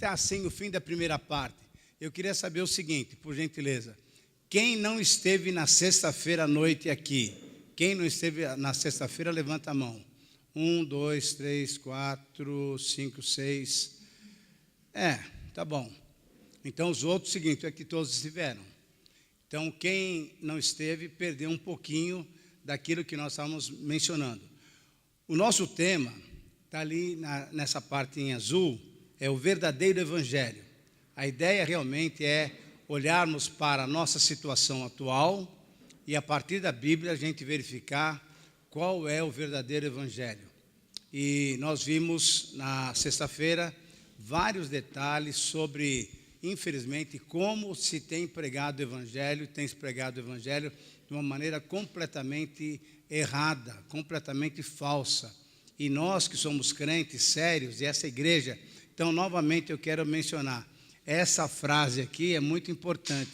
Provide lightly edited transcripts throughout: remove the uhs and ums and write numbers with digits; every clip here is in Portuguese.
Assim o fim da primeira parte. Eu queria saber o seguinte, por gentileza. Quem não esteve na sexta-feira à noite aqui? Quem não esteve na sexta-feira, levanta a mão. 1, 2, 3, 4, 5, 6. Tá bom. Então os outros, seguinte, é que todos estiveram. Então quem não esteve, perdeu um pouquinho daquilo que nós estávamos mencionando. O nosso tema está ali nessa parte em azul, é o verdadeiro evangelho. A ideia realmente é olharmos para a nossa situação atual e, a partir da Bíblia, a gente verificar qual é o verdadeiro evangelho. E nós vimos, na sexta-feira, vários detalhes sobre, infelizmente, como se tem pregado o evangelho, tem se pregado o evangelho de uma maneira completamente errada, completamente falsa. E nós que somos crentes sérios, e essa igreja... Então, novamente, eu quero mencionar, essa frase aqui é muito importante.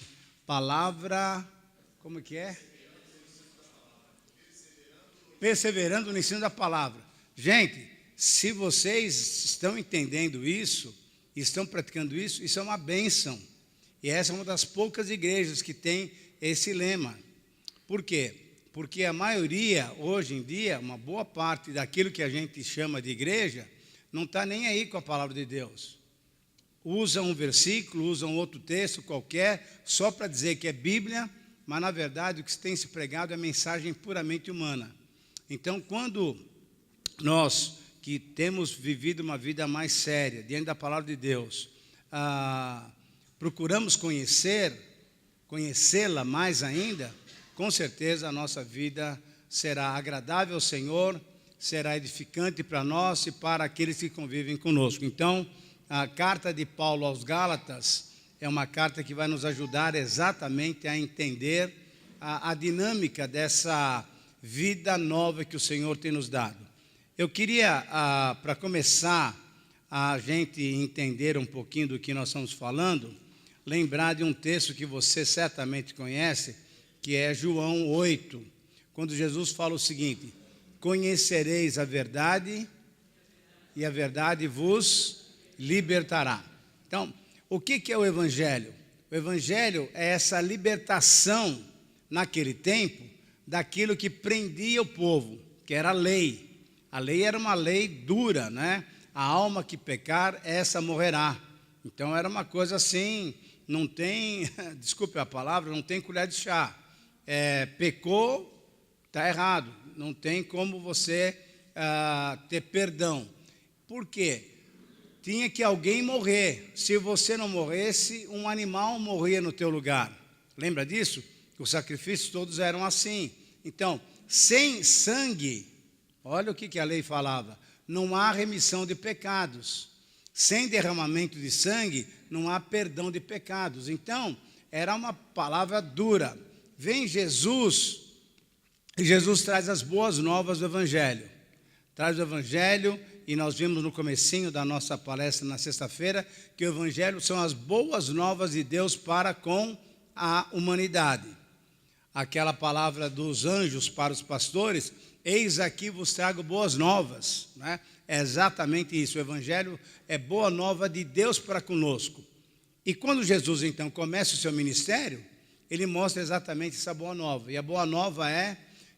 Palavra, como que é? Perseverando no ensino da palavra. Gente, se vocês estão entendendo isso, estão praticando isso, isso é uma bênção. E essa é uma das poucas igrejas que tem esse lema. Por quê? Porque a maioria, hoje em dia, uma boa parte daquilo que a gente chama de igreja, não está nem aí com a palavra de Deus. Usa um versículo, usa um outro texto qualquer, só para dizer que é Bíblia, mas na verdade o que tem se pregado é mensagem puramente humana. Então, quando nós que temos vivido uma vida mais séria, diante da palavra de Deus, procuramos conhecê-la mais ainda, com certeza a nossa vida será agradável ao Senhor, será edificante para nós e para aqueles que convivem conosco. Então, a carta de Paulo aos Gálatas é uma carta que vai nos ajudar exatamente a entender a dinâmica dessa vida nova que o Senhor tem nos dado. Eu queria, para começar a gente entender um pouquinho do que nós estamos falando, lembrar de um texto que você certamente conhece, que é João 8, quando Jesus fala o seguinte: conhecereis a verdade e a verdade vos libertará. Então, o que é o Evangelho? O Evangelho é essa libertação, naquele tempo, daquilo que prendia o povo, que era a lei. A lei era uma lei dura, né? A alma que pecar, essa morrerá. Então, era uma coisa assim, não tem, desculpe a palavra, não tem colher de chá. Pecou, está errado. Não tem como você ter perdão. Por quê? Tinha que alguém morrer. Se você não morresse, um animal morria no teu lugar. Lembra disso? Os sacrifícios todos eram assim. Então, sem sangue, olha o que a lei falava, não há remissão de pecados. Sem derramamento de sangue, não há perdão de pecados. Então, era uma palavra dura. Vem Jesus, e Jesus traz as boas novas do Evangelho. Traz o Evangelho, e nós vimos no comecinho da nossa palestra na sexta-feira, que o Evangelho são as boas novas de Deus para com a humanidade. Aquela palavra dos anjos para os pastores, eis aqui vos trago boas novas, né? É exatamente isso, o Evangelho é boa nova de Deus para conosco. E quando Jesus então começa o seu ministério, ele mostra exatamente essa boa nova. E a boa nova é: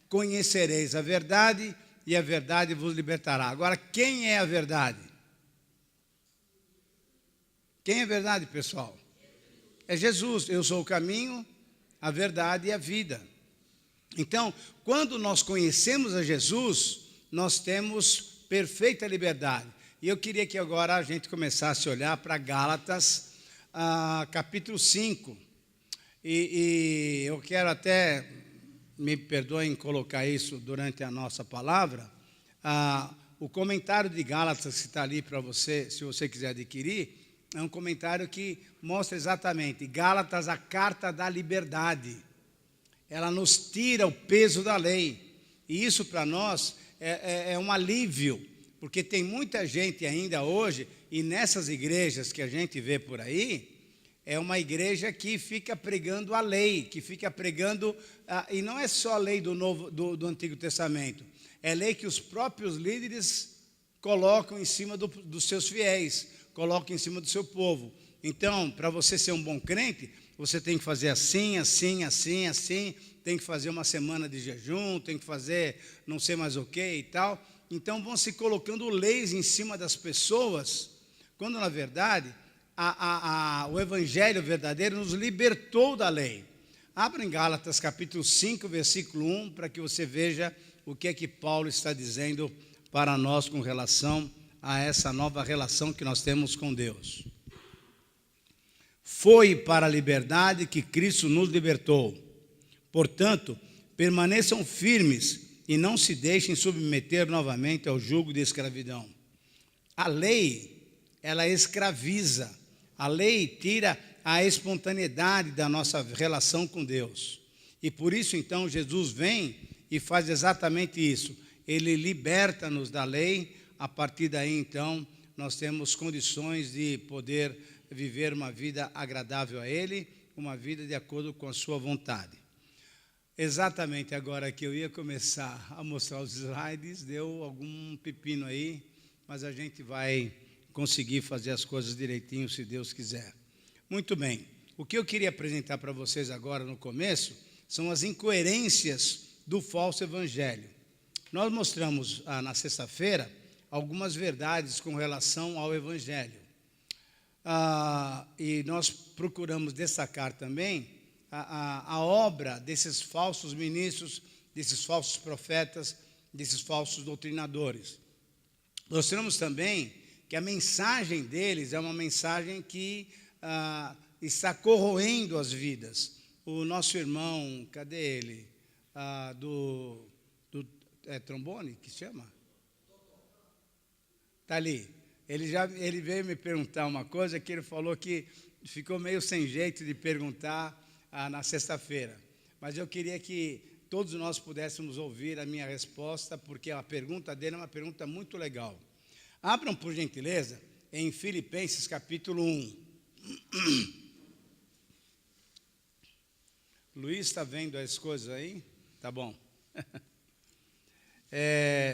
conhecereis a verdade e a verdade vos libertará. Agora, quem é a verdade? Quem é a verdade, pessoal? É Jesus. Eu sou o caminho, a verdade e a vida. Então, quando nós conhecemos a Jesus, nós temos perfeita liberdade. E eu queria que agora a gente começasse a olhar para Gálatas, capítulo 5. E eu quero até, me perdoem colocar isso durante a nossa palavra, o comentário de Gálatas que está ali para você, se você quiser adquirir, é um comentário que mostra exatamente Gálatas, a carta da liberdade. Ela nos tira o peso da lei. E isso para nós é um alívio, porque tem muita gente ainda hoje, e nessas igrejas que a gente vê por aí, é uma igreja que fica pregando a lei, que fica pregando, e não é só a lei do Antigo Testamento, é lei que os próprios líderes colocam em cima dos seus fiéis, colocam em cima do seu povo. Então, para você ser um bom crente, você tem que fazer assim, assim, assim, assim, tem que fazer uma semana de jejum, tem que fazer não sei mais o que e tal. Então vão se colocando leis em cima das pessoas, quando na verdade o evangelho verdadeiro nos libertou da lei. Abra em Gálatas capítulo 5, versículo 1, para que você veja o que é que Paulo está dizendo para nós com relação a essa nova relação que nós temos com Deus. Foi para a liberdade que Cristo nos libertou. Portanto, permaneçam firmes e não se deixem submeter novamente ao jugo de escravidão. A lei, ela escraviza. A lei tira a espontaneidade da nossa relação com Deus. E por isso, então, Jesus vem e faz exatamente isso. Ele liberta-nos da lei. A partir daí, então, nós temos condições de poder viver uma vida agradável a Ele, uma vida de acordo com a sua vontade. Exatamente agora que eu ia começar a mostrar os slides, deu algum pepino aí, mas a gente vai conseguir fazer as coisas direitinho, se Deus quiser. Muito bem, o que eu queria apresentar para vocês agora no começo são as incoerências do falso evangelho. Nós mostramos na sexta-feira algumas verdades com relação ao evangelho. E nós procuramos destacar também a obra desses falsos ministros, desses falsos profetas, desses falsos doutrinadores. Mostramos também que a mensagem deles é uma mensagem que está corroendo as vidas. O nosso irmão, cadê ele? Trombone, que chama? Está ali. Ele veio me perguntar uma coisa que ele falou que ficou meio sem jeito de perguntar na sexta-feira. Mas eu queria que todos nós pudéssemos ouvir a minha resposta, porque a pergunta dele é uma pergunta muito legal. Abram, por gentileza, em Filipenses capítulo 1. Luiz está vendo as coisas aí? Tá bom.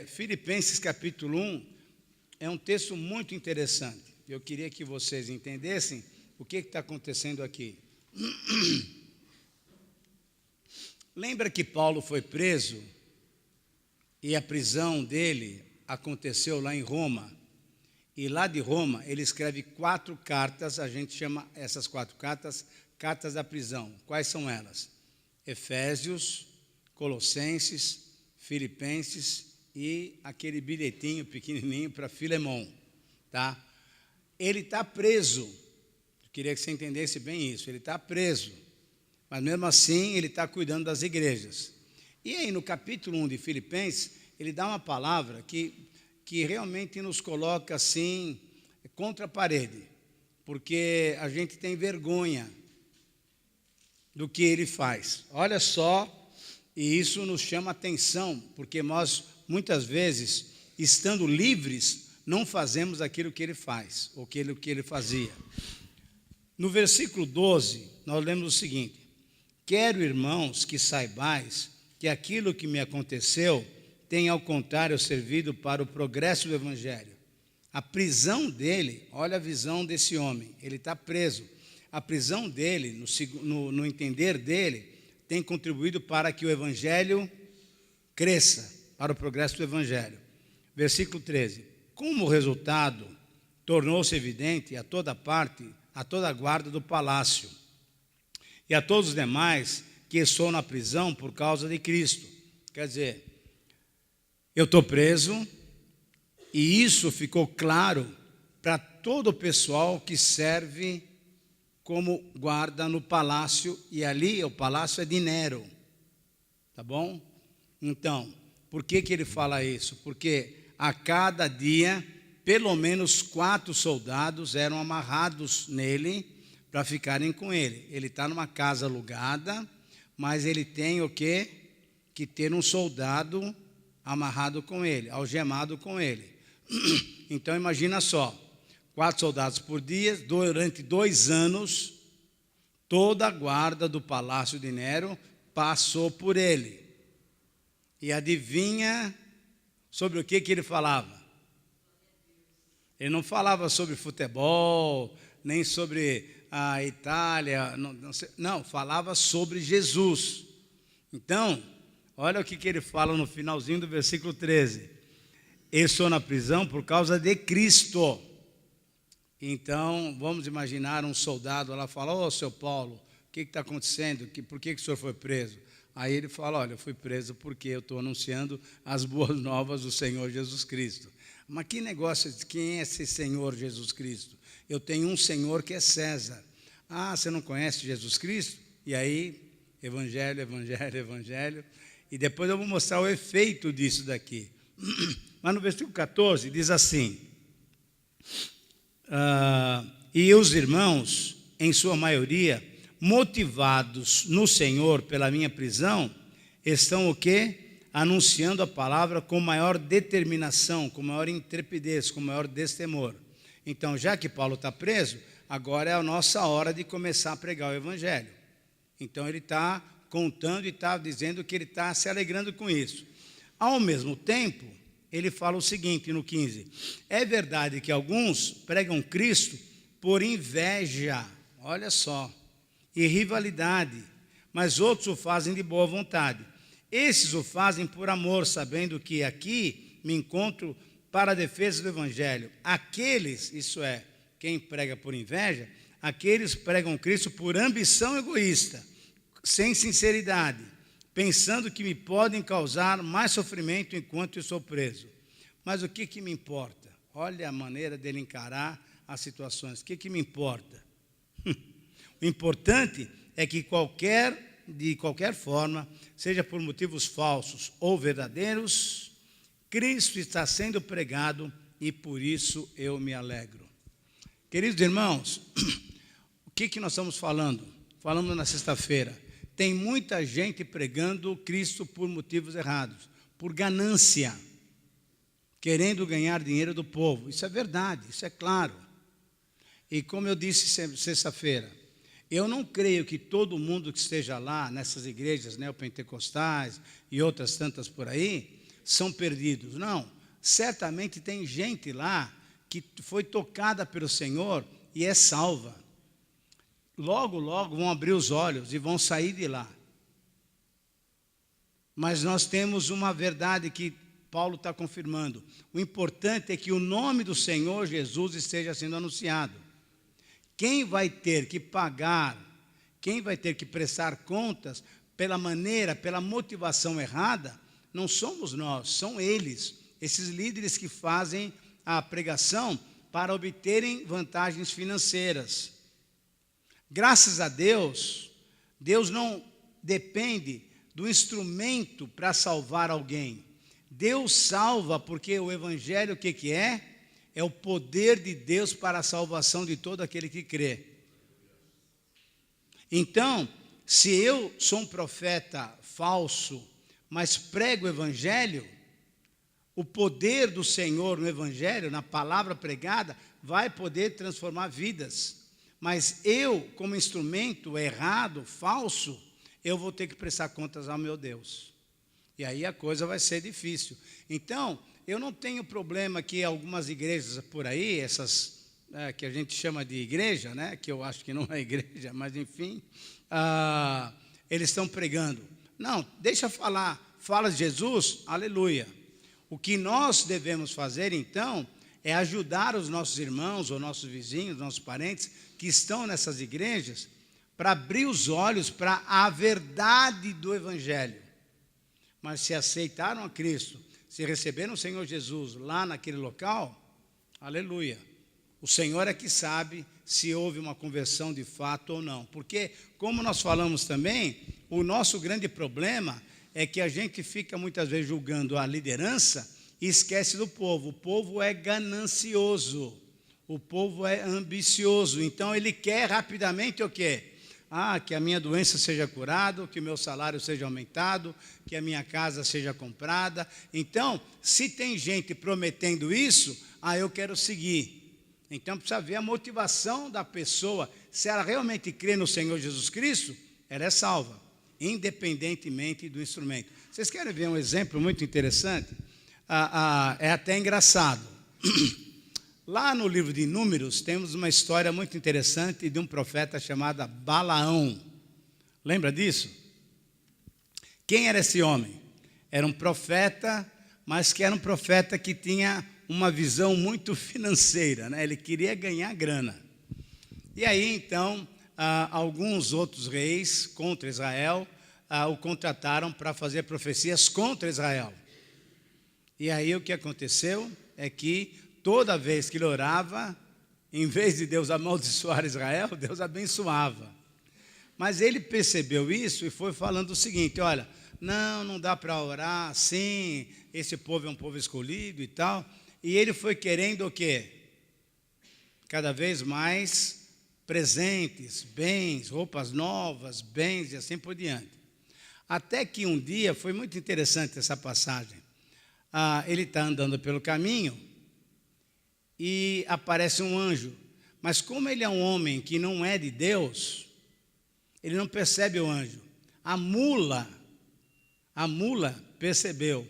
Filipenses capítulo 1 é um texto muito interessante. Eu queria que vocês entendessem o que está acontecendo aqui. Lembra que Paulo foi preso e a prisão dele aconteceu lá em Roma? E lá de Roma ele escreve 4 cartas, a gente chama essas 4 cartas, cartas da prisão. Quais são elas? Efésios, Colossenses, Filipenses e aquele bilhetinho pequenininho para Filemão, tá? Ele está preso. Eu queria que você entendesse bem isso. Ele está preso, mas mesmo assim ele está cuidando das igrejas. E aí no capítulo 1 de Filipenses, ele dá uma palavra que realmente nos coloca assim, contra a parede, porque a gente tem vergonha do que ele faz. Olha só, e isso nos chama atenção, porque nós, muitas vezes, estando livres, não fazemos aquilo que ele faz, ou aquilo que ele fazia. No versículo 12, nós lemos o seguinte: quero, irmãos, que saibais que aquilo que me aconteceu tem, ao contrário, servido para o progresso do evangelho. A prisão dele, olha a visão desse homem, ele está preso. A prisão dele, no entender dele, tem contribuído para que o evangelho cresça, para o progresso do evangelho. Versículo 13. Como resultado, tornou-se evidente a toda parte, a toda a guarda do palácio e a todos os demais que estou na prisão por causa de Cristo. Quer dizer, eu estou preso e isso ficou claro para todo o pessoal que serve como guarda no palácio, e ali o palácio é de Nero, tá bom? Então, por que ele fala isso? Porque a cada dia, pelo menos 4 soldados eram amarrados nele para ficarem com ele. Ele está numa casa alugada, mas ele tem o quê? Que ter um soldado amarrado com ele, algemado com ele. Então imagina só, 4 soldados por dia, durante 2 anos, toda a guarda do palácio de Nero passou por ele. E adivinha sobre o que ele falava? Ele não falava sobre futebol, nem sobre a Itália, não, falava sobre Jesus. Então, olha o que ele fala no finalzinho do versículo 13. Eu estou na prisão por causa de Cristo. Então, vamos imaginar um soldado lá falar: ô, seu Paulo, o que está acontecendo? Por que o senhor foi preso? Aí ele fala: olha, eu fui preso porque eu estou anunciando as boas novas do Senhor Jesus Cristo. Mas que negócio, quem é esse Senhor Jesus Cristo? Eu tenho um Senhor que é César. Ah, você não conhece Jesus Cristo? E aí, evangelho, evangelho, evangelho. E depois eu vou mostrar o efeito disso daqui. Mas no versículo 14 diz assim: e os irmãos, em sua maioria, motivados no Senhor pela minha prisão, estão o quê? Anunciando a palavra com maior determinação, com maior intrepidez, com maior destemor. Então, já que Paulo está preso, agora é a nossa hora de começar a pregar o evangelho. Então ele está contando e está dizendo que ele está se alegrando com isso. Ao mesmo tempo, ele fala o seguinte no 15: é verdade que alguns pregam Cristo por inveja, olha só, e rivalidade, mas outros o fazem de boa vontade. Esses o fazem por amor, sabendo que aqui me encontro para a defesa do evangelho. Aqueles, isso é, quem prega por inveja, aqueles pregam Cristo por ambição egoísta, sem sinceridade, pensando que me podem causar mais sofrimento enquanto eu sou preso. Mas o que me importa? Olha a maneira dele encarar as situações. O que me importa? O importante é que de qualquer forma, seja por motivos falsos ou verdadeiros, Cristo está sendo pregado e por isso eu me alegro. Queridos irmãos, o que nós estamos falando? Falamos na sexta-feira. Tem muita gente pregando Cristo por motivos errados, por ganância, querendo ganhar dinheiro do povo. Isso é verdade, isso é claro. E como eu disse sexta-feira, eu não creio que todo mundo que esteja lá, nessas igrejas neopentecostais e outras tantas por aí, são perdidos. Não, certamente tem gente lá que foi tocada pelo Senhor e é salva. Logo, logo vão abrir os olhos e vão sair de lá. Mas nós temos uma verdade que Paulo está confirmando. O importante é que o nome do Senhor Jesus esteja sendo anunciado. Quem vai ter que pagar, quem vai ter que prestar contas pela maneira, pela motivação errada, não somos nós, são eles, esses líderes que fazem a pregação para obterem vantagens financeiras. Graças a Deus, Deus não depende do instrumento para salvar alguém. Deus salva porque o evangelho o que é? É o poder de Deus para a salvação de todo aquele que crê. Então, se eu sou um profeta falso, mas prego o evangelho, o poder do Senhor no evangelho, na palavra pregada, vai poder transformar vidas. Mas eu, como instrumento errado, falso, eu vou ter que prestar contas ao meu Deus. E aí a coisa vai ser difícil. Então, eu não tenho problema que algumas igrejas por aí, essas que a gente chama de igreja, que eu acho que não é igreja, mas enfim, eles estão pregando. Não, deixa falar, fala de Jesus, aleluia. O que nós devemos fazer então é ajudar os nossos irmãos, ou nossos vizinhos, nossos parentes, que estão nessas igrejas, para abrir os olhos para a verdade do evangelho. Mas se aceitaram a Cristo, se receberam o Senhor Jesus lá naquele local, aleluia. O Senhor é que sabe se houve uma conversão de fato ou não. Porque, como nós falamos também, o nosso grande problema é que a gente fica muitas vezes julgando a liderança e esquece do povo. O povo é ganancioso, o povo é ambicioso. Então ele quer rapidamente o quê? que a minha doença seja curada, que o meu salário seja aumentado, que a minha casa seja comprada. Então, se tem gente prometendo isso, eu quero seguir. Então, precisa ver a motivação da pessoa. Se ela realmente crê no Senhor Jesus Cristo, ela é salva, independentemente do instrumento. Vocês querem ver um exemplo muito interessante? É até engraçado. Lá no livro de Números, temos uma história muito interessante de um profeta chamado Balaão. Lembra disso? Quem era esse homem? Era um profeta, mas que era um profeta que tinha uma visão muito financeira, né? Ele queria ganhar grana. E aí, então, alguns outros reis contra Israel o contrataram para fazer profecias contra Israel. E aí o que aconteceu é que toda vez que ele orava, em vez de Deus amaldiçoar Israel, Deus abençoava. Mas ele percebeu isso e foi falando o seguinte: olha, não dá para orar assim, esse povo é um povo escolhido e tal. E ele foi querendo o quê? Cada vez mais presentes, bens, roupas novas, bens e assim por diante. Até que um dia, foi muito interessante essa passagem, ele está andando pelo caminho e aparece um anjo. Mas como ele é um homem que não é de Deus, ele não percebe o anjo. A mula percebeu.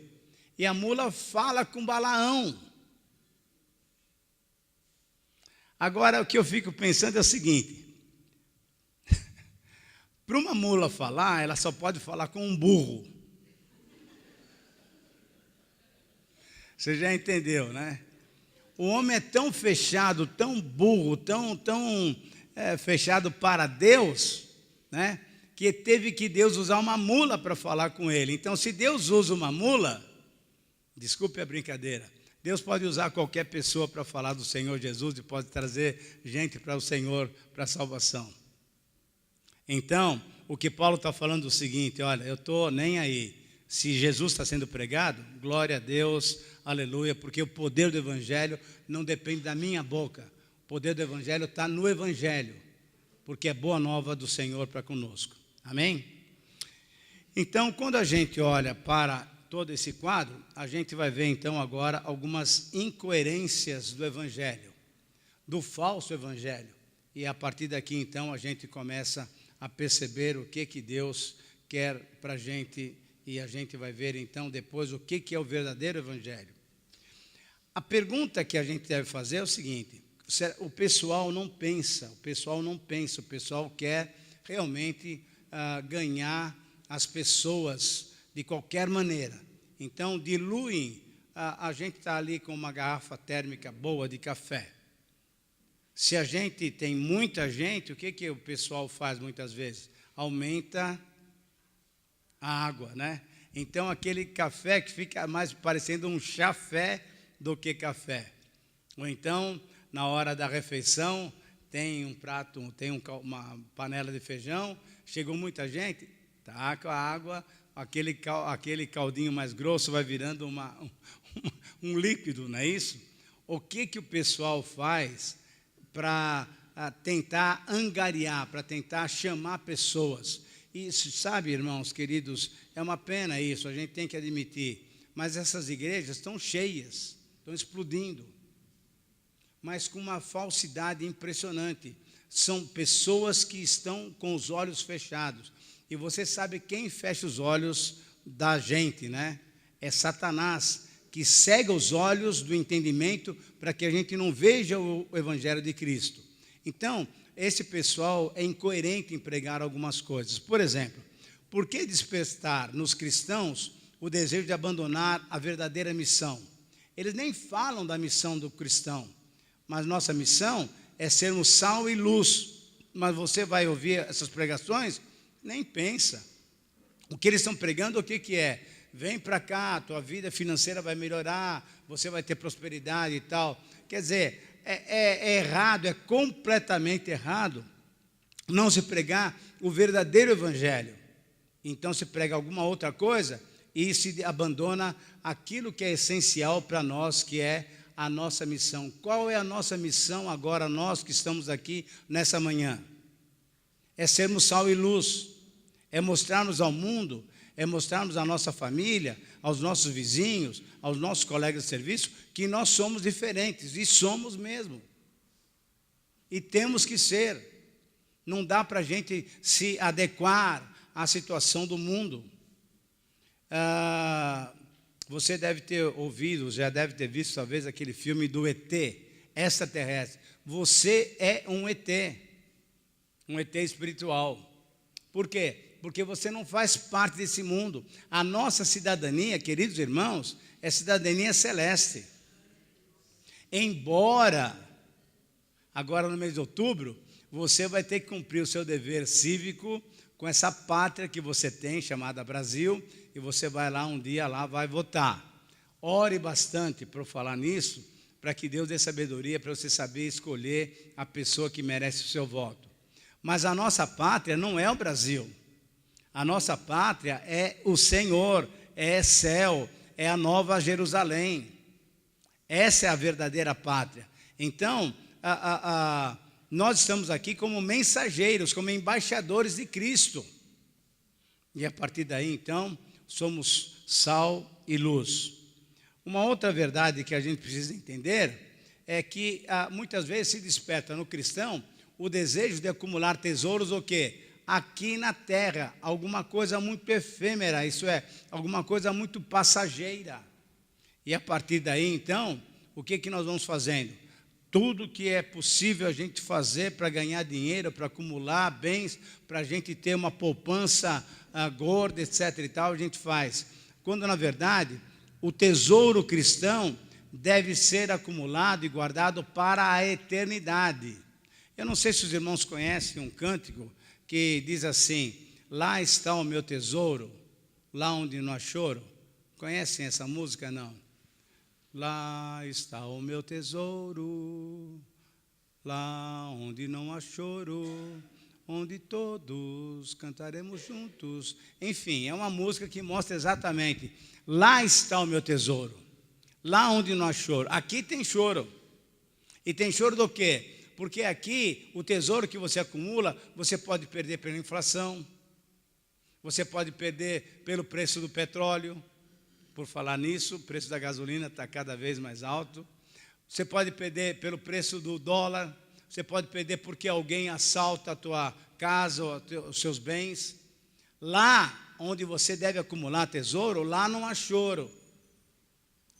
E a mula fala com Balaão. Agora, o que eu fico pensando é o seguinte: para uma mula falar, ela só pode falar com um burro. Você já entendeu, né? O homem é tão fechado, tão burro, tão fechado para Deus, né? Que teve que Deus usar uma mula para falar com ele. Então, se Deus usa uma mula, desculpe a brincadeira, Deus pode usar qualquer pessoa para falar do Senhor Jesus e pode trazer gente para o Senhor, para a salvação. Então, o que Paulo está falando é o seguinte: olha, eu estou nem aí. Se Jesus está sendo pregado, glória a Deus, aleluia, porque o poder do Evangelho não depende da minha boca. O poder do Evangelho está no Evangelho, porque é boa nova do Senhor para conosco. Amém? Então, quando a gente olha para todo esse quadro, a gente vai ver então agora algumas incoerências do Evangelho, do falso Evangelho. E a partir daqui então a gente começa a perceber o que Deus quer para a gente. E a gente vai ver então depois o que é o verdadeiro Evangelho. A pergunta que a gente deve fazer é o seguinte: o pessoal não pensa, o pessoal quer realmente ganhar as pessoas de qualquer maneira. Então diluem, a gente está ali com uma garrafa térmica boa de café. Se a gente tem muita gente, o que o pessoal faz muitas vezes? Aumenta a água, né? Então aquele café que fica mais parecendo um chafé do que café. Ou então, na hora da refeição, tem um prato, uma panela de feijão, chegou muita gente, taca a água, aquele caldinho mais grosso vai virando um líquido, não é isso? O que o pessoal faz para tentar angariar, para tentar chamar pessoas? Isso, sabe, irmãos queridos, é uma pena isso, a gente tem que admitir. Mas essas igrejas estão cheias, estão explodindo, mas com uma falsidade impressionante. São pessoas que estão com os olhos fechados. E você sabe quem fecha os olhos da gente, né? É Satanás, que cega os olhos do entendimento para que a gente não veja o Evangelho de Cristo. Então, esse pessoal é incoerente em pregar algumas coisas. Por exemplo, por que despertar nos cristãos o desejo de abandonar a verdadeira missão? Eles nem falam da missão do cristão, mas nossa missão é sermos sal e luz. Mas você vai ouvir essas pregações, nem pensa. O que eles estão pregando, o que é? Vem para cá, tua vida financeira vai melhorar, você vai ter prosperidade e tal. Quer dizer, é errado, é completamente errado não se pregar o verdadeiro Evangelho. Então se prega alguma outra coisa e se abandona aquilo que é essencial para nós, que é a nossa missão. Qual é a nossa missão agora, nós que estamos aqui nessa manhã? é sermos sal e luz, é mostrarmos ao mundo, é mostrarmos à nossa família, aos nossos vizinhos, aos nossos colegas de serviço, que nós somos diferentes, e somos mesmo. E temos que ser. Não dá para a gente se adequar à situação do mundo. Você deve ter ouvido, já deve ter visto talvez aquele filme do ET, extraterrestre. Você é um ET espiritual. Por quê? Porque você não faz parte desse mundo. A nossa cidadania, queridos irmãos, é cidadania celeste. Embora, agora no mês de outubro, você vai ter que cumprir o seu dever cívico com essa pátria que você tem, chamada Brasil, e você vai lá um dia, lá vai votar. Ore bastante para falar nisso, para que Deus dê sabedoria, para você saber escolher a pessoa que merece o seu voto. Mas a nossa pátria não é o Brasil. A nossa pátria é o Senhor, é céu, é a nova Jerusalém. Essa é a verdadeira pátria. Então, nós estamos aqui como mensageiros, como embaixadores de Cristo. E a partir daí, então, somos sal e luz. Uma outra verdade que a gente precisa entender é que muitas vezes se desperta no cristão o desejo de acumular tesouros o quê? Aqui na terra, alguma coisa muito efêmera, isso é, alguma coisa muito passageira. E a partir daí, então, o que nós vamos fazendo? Tudo que é possível a gente fazer para ganhar dinheiro, para acumular bens, para a gente ter uma poupança gorda, etc. e tal, a gente faz. Quando, na verdade, o tesouro cristão deve ser acumulado e guardado para a eternidade. Eu não sei se os irmãos conhecem um cântico que diz assim: lá está o meu tesouro, lá onde não há choro. Conhecem essa música? Não. Lá está o meu tesouro, lá onde não há choro, onde todos cantaremos juntos. Enfim, é uma música que mostra exatamente, lá está o meu tesouro, lá onde não há choro. Aqui tem choro. E tem choro do quê? Porque aqui, o tesouro que você acumula, você pode perder pela inflação, você pode perder pelo preço do petróleo. Por falar nisso, o preço da gasolina está cada vez mais alto. Você pode perder pelo preço do dólar, você pode perder porque alguém assalta a tua casa ou os seus bens. Lá onde você deve acumular tesouro, lá não há choro,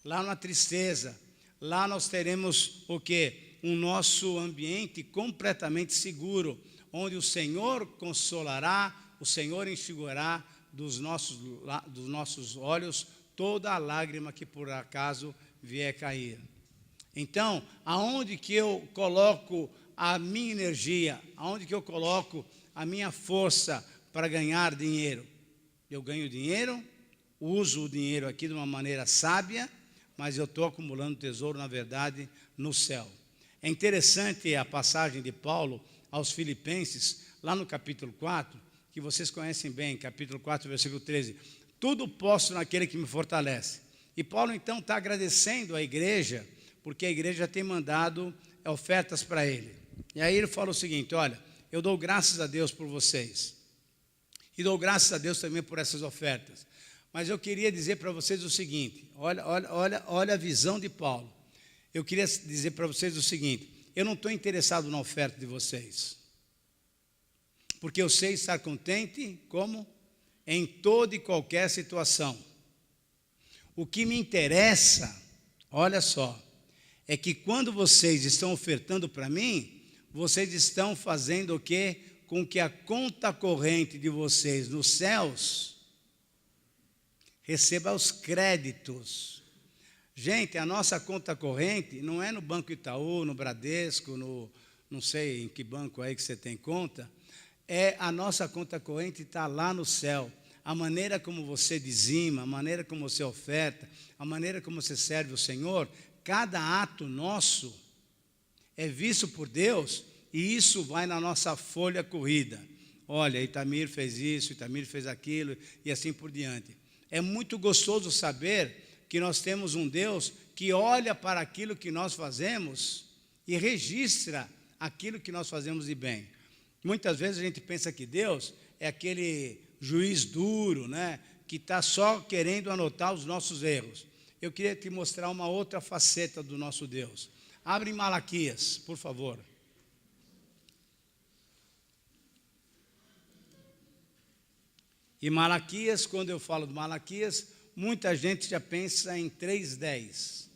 lá não há tristeza. Lá nós teremos o quê? Um nosso ambiente completamente seguro, onde o Senhor consolará, o Senhor enxugará dos nossos olhos toda a lágrima que por acaso vier cair. Então, aonde que eu coloco a minha energia, aonde que eu coloco a minha força para ganhar dinheiro? Eu ganho dinheiro, uso o dinheiro aqui de uma maneira sábia, mas eu estou acumulando tesouro, na verdade, no céu. É interessante a passagem de Paulo aos Filipenses, lá no capítulo 4, que vocês conhecem bem, capítulo 4, versículo 13. Tudo posso naquele que me fortalece. E Paulo, então, está agradecendo a igreja, porque a igreja tem mandado ofertas para ele. E aí ele fala o seguinte: olha, eu dou graças a Deus por vocês. E dou graças a Deus também por essas ofertas. Mas eu queria dizer para vocês o seguinte, olha a visão de Paulo. Eu queria dizer para vocês o seguinte: eu não estou interessado na oferta de vocês, porque eu sei estar contente, como? Em toda e qualquer situação. O que me interessa, olha só, é que quando vocês estão ofertando para mim, vocês estão fazendo o quê? Com que a conta corrente de vocês nos céus receba os créditos. Gente, a nossa conta corrente não é no Banco Itaú, no Bradesco, não sei em que banco aí que você tem conta. A nossa conta corrente está lá no céu. A maneira como você dizima, a maneira como você oferta, a maneira como você serve o Senhor, cada ato nosso é visto por Deus e isso vai na nossa folha corrida. Olha, Itamir fez isso, Itamir fez aquilo e assim por diante. É muito gostoso saber que nós temos um Deus que olha para aquilo que nós fazemos e registra aquilo que nós fazemos de bem. Muitas vezes a gente pensa que Deus é aquele juiz duro, né, que está só querendo anotar os nossos erros. Eu queria te mostrar uma outra faceta do nosso Deus. Abre em Malaquias, por favor. E Malaquias, quando eu falo de Malaquias, muita gente já pensa em 3:10.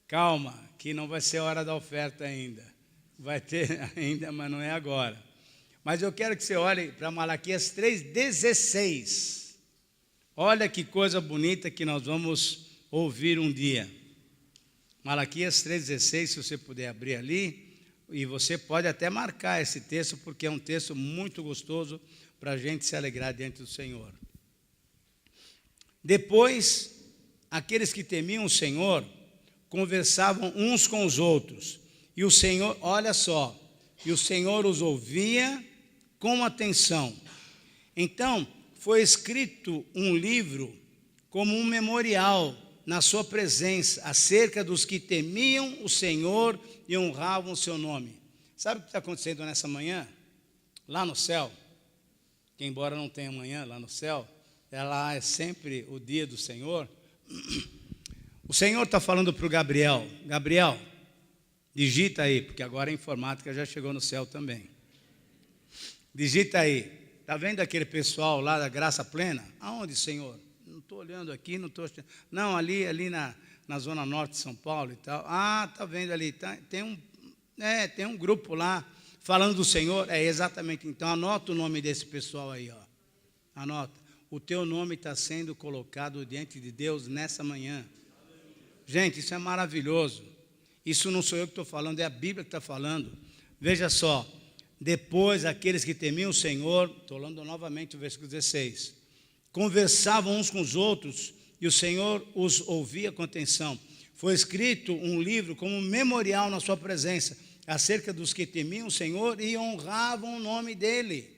Calma, que não vai ser hora da oferta ainda. Vai ter ainda, mas não é agora. Mas eu quero que você olhe para Malaquias 3:16. Olha que coisa bonita que nós vamos ouvir um dia. Malaquias 3:16, se você puder abrir ali, e você pode até marcar esse texto, porque é um texto muito gostoso para a gente se alegrar diante do Senhor. Depois, aqueles que temiam o Senhor conversavam uns com os outros, e o Senhor, olha só, e o Senhor os ouvia com atenção. Então, foi escrito um livro como um memorial na sua presença, acerca dos que temiam o Senhor e honravam o seu nome. Sabe o que está acontecendo nessa manhã? Lá no céu, que embora não tenha amanhã lá no céu, ela é sempre o dia do Senhor. O Senhor está falando para o Gabriel: Gabriel, digita aí, porque agora a informática já chegou no céu também. Digita aí, está vendo aquele pessoal lá da Graça Plena? Aonde, Senhor? Não estou olhando aqui, não estou... Não, ali na zona norte de São Paulo e tal. Ah, está vendo ali, tem um grupo lá falando do Senhor. É, exatamente, então anota o nome desse pessoal aí, ó. Anota, o teu nome está sendo colocado diante de Deus nessa manhã. Gente, isso é maravilhoso. Isso não sou eu que estou falando, é a Bíblia que está falando. Veja só, depois aqueles que temiam o Senhor, estou lendo novamente o versículo 16, conversavam uns com os outros e o Senhor os ouvia com atenção. Foi escrito um livro como um memorial na sua presença, acerca dos que temiam o Senhor e honravam o nome dEle.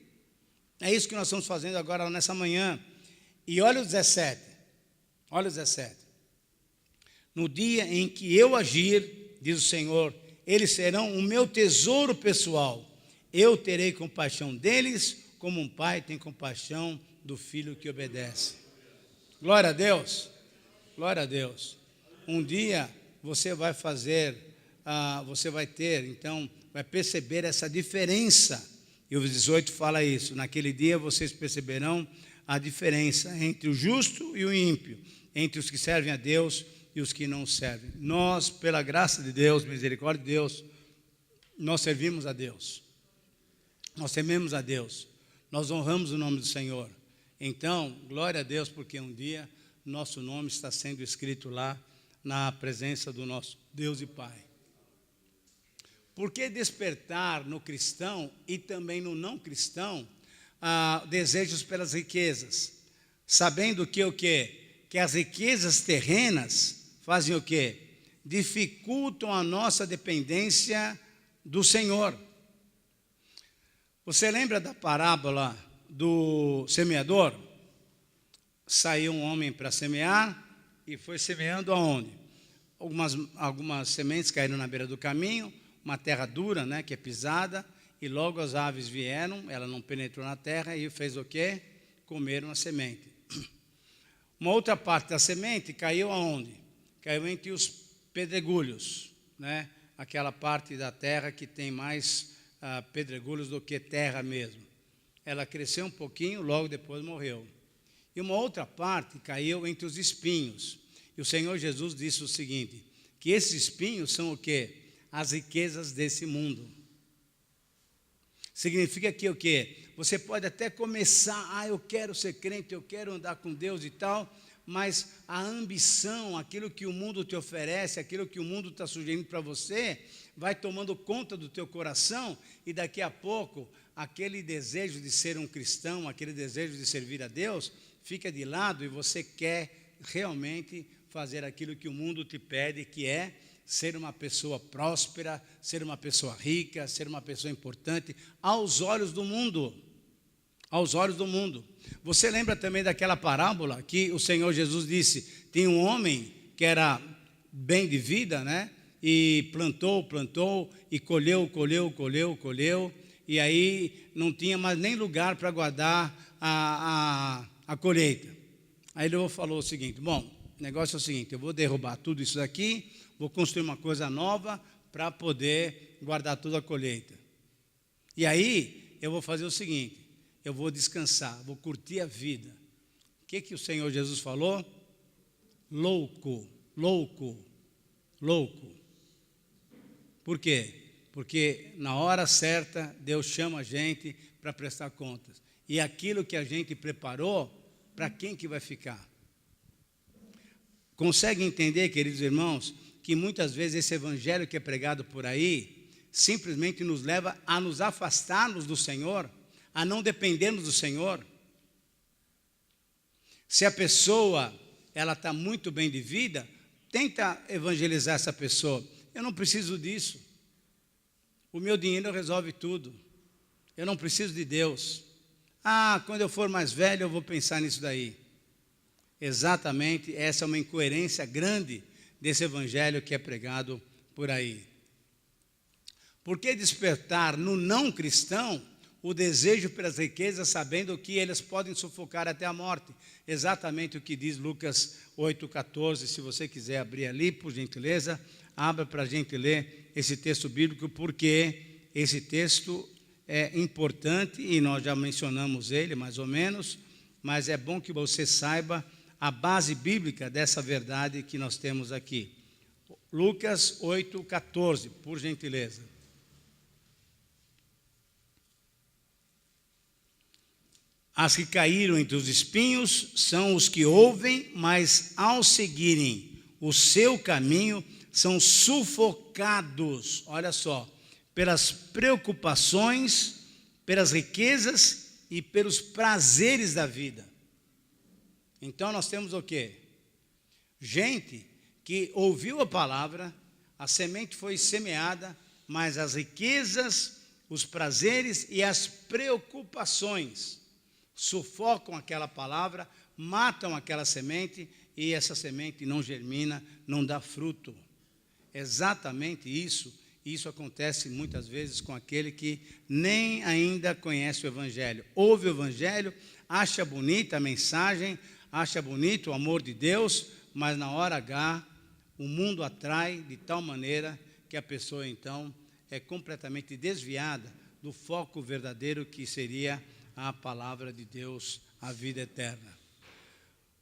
É isso que nós estamos fazendo agora nessa manhã. E olha o 17, olha o 17. No dia em que eu agir, diz o Senhor, eles serão o meu tesouro pessoal. Eu terei compaixão deles, como um pai tem compaixão do filho que obedece. Glória a Deus, glória a Deus. Um dia você vai você vai ter, então, vai perceber essa diferença. E o 18 fala isso: naquele dia vocês perceberão a diferença entre o justo e o ímpio, entre os que servem a Deus e os que não servem. Nós, pela graça de Deus, misericórdia de Deus, nós servimos a Deus. Nós tememos a Deus. Nós honramos o nome do Senhor. Então, glória a Deus, porque um dia nosso nome está sendo escrito lá na presença do nosso Deus e Pai. Por que despertar no cristão e também no não cristão desejos pelas riquezas? Sabendo que o quê? Que as riquezas terrenas fazem o quê? Dificultam a nossa dependência do Senhor. Você lembra da parábola do semeador? Saiu um homem para semear e foi semeando aonde? Algumas sementes caíram na beira do caminho, uma terra dura, né, que é pisada, e logo as aves vieram, ela não penetrou na terra e fez o quê? Comeram a semente. Uma outra parte da semente caiu aonde? Caiu entre os pedregulhos, né? Aquela parte da terra que tem mais pedregulhos do que terra mesmo. Ela cresceu um pouquinho, logo depois morreu. E uma outra parte caiu entre os espinhos. E o Senhor Jesus disse o seguinte, que esses espinhos são o quê? As riquezas desse mundo. Significa que o quê? Você pode até começar, eu quero ser crente, eu quero andar com Deus e tal, mas a ambição, aquilo que o mundo te oferece, aquilo que o mundo está sugerindo para você, vai tomando conta do teu coração e daqui a pouco, aquele desejo de ser um cristão, aquele desejo de servir a Deus, fica de lado e você quer realmente fazer aquilo que o mundo te pede, que é ser uma pessoa próspera, ser uma pessoa rica, ser uma pessoa importante aos olhos do mundo. Aos olhos do mundo. Você lembra também daquela parábola que o Senhor Jesus disse, tem um homem que era bem de vida, né? e plantou, e colheu, e aí não tinha mais nem lugar para guardar a colheita. Aí ele falou o seguinte: bom, o negócio é o seguinte, eu vou derrubar tudo isso daqui, vou construir uma coisa nova para poder guardar toda a colheita. E aí eu vou fazer o seguinte, eu vou descansar, vou curtir a vida. O que o Senhor Jesus falou? Louco. Por quê? Porque na hora certa Deus chama a gente para prestar contas. E aquilo que a gente preparou, para quem que vai ficar? Consegue entender, queridos irmãos, que muitas vezes esse evangelho que é pregado por aí simplesmente nos leva a nos afastarmos do Senhor, a não dependermos do Senhor? Se a pessoa ela está muito bem de vida, tenta evangelizar essa pessoa. Eu não preciso disso. O meu dinheiro resolve tudo. Eu não preciso de Deus. Quando eu for mais velho eu vou pensar nisso daí. Exatamente, essa é uma incoerência grande desse evangelho que é pregado por aí. Por que despertar no não cristão o desejo pelas riquezas, sabendo que eles podem sufocar até a morte? Exatamente o que diz Lucas 8,14. Se você quiser abrir ali, por gentileza, abra para a gente ler esse texto bíblico, porque esse texto é importante e nós já mencionamos ele mais ou menos, mas é bom que você saiba a base bíblica dessa verdade que nós temos aqui. Lucas 8,14, por gentileza. As que caíram entre os espinhos são os que ouvem, mas ao seguirem o seu caminho são sufocados, olha só, pelas preocupações, pelas riquezas e pelos prazeres da vida. Então nós temos o quê? Gente que ouviu a palavra, a semente foi semeada, mas as riquezas, os prazeres e as preocupações sufocam aquela palavra, matam aquela semente e essa semente não germina, não dá fruto. Exatamente isso acontece muitas vezes com aquele que nem ainda conhece o Evangelho. Ouve o Evangelho, acha bonita a mensagem, acha bonito o amor de Deus, mas na hora H o mundo atrai de tal maneira que a pessoa então é completamente desviada do foco verdadeiro que seria a palavra de Deus, a vida eterna.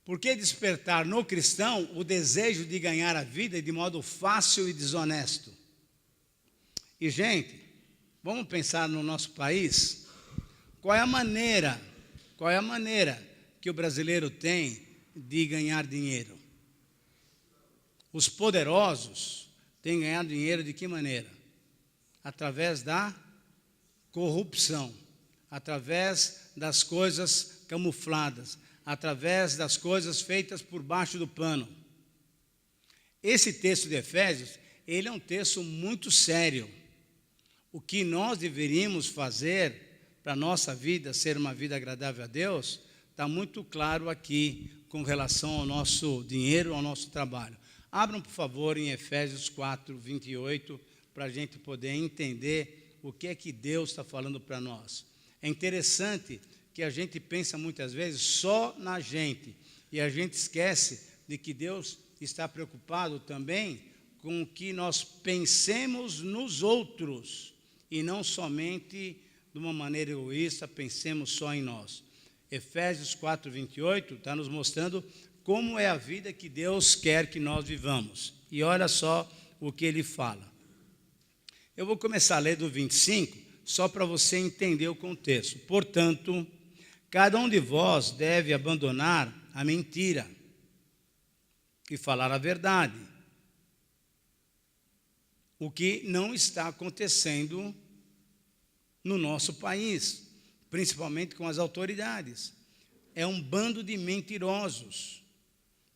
Por que despertar no cristão o desejo de ganhar a vida de modo fácil e desonesto? E, gente, vamos pensar no nosso país? Qual é a maneira que o brasileiro tem de ganhar dinheiro? Os poderosos têm ganhado dinheiro de que maneira? Através da corrupção, através das coisas camufladas, através das coisas feitas por baixo do pano. Esse texto de Efésios, ele é um texto muito sério. O que nós deveríamos fazer para a nossa vida ser uma vida agradável a Deus, está muito claro aqui com relação ao nosso dinheiro, ao nosso trabalho. Abram, por favor, em Efésios 4, 28, para a gente poder entender o que é que Deus está falando para nós. É interessante que a gente pensa muitas vezes só na gente, e a gente esquece de que Deus está preocupado também com o que nós pensemos nos outros, e não somente de uma maneira egoísta, pensemos só em nós. Efésios 4, 28 está nos mostrando como é a vida que Deus quer que nós vivamos. E olha só o que ele fala. Eu vou começar a ler do 25, só para você entender o contexto. Portanto, cada um de vós deve abandonar a mentira e falar a verdade. O que não está acontecendo no nosso país, principalmente com as autoridades. É um bando de mentirosos.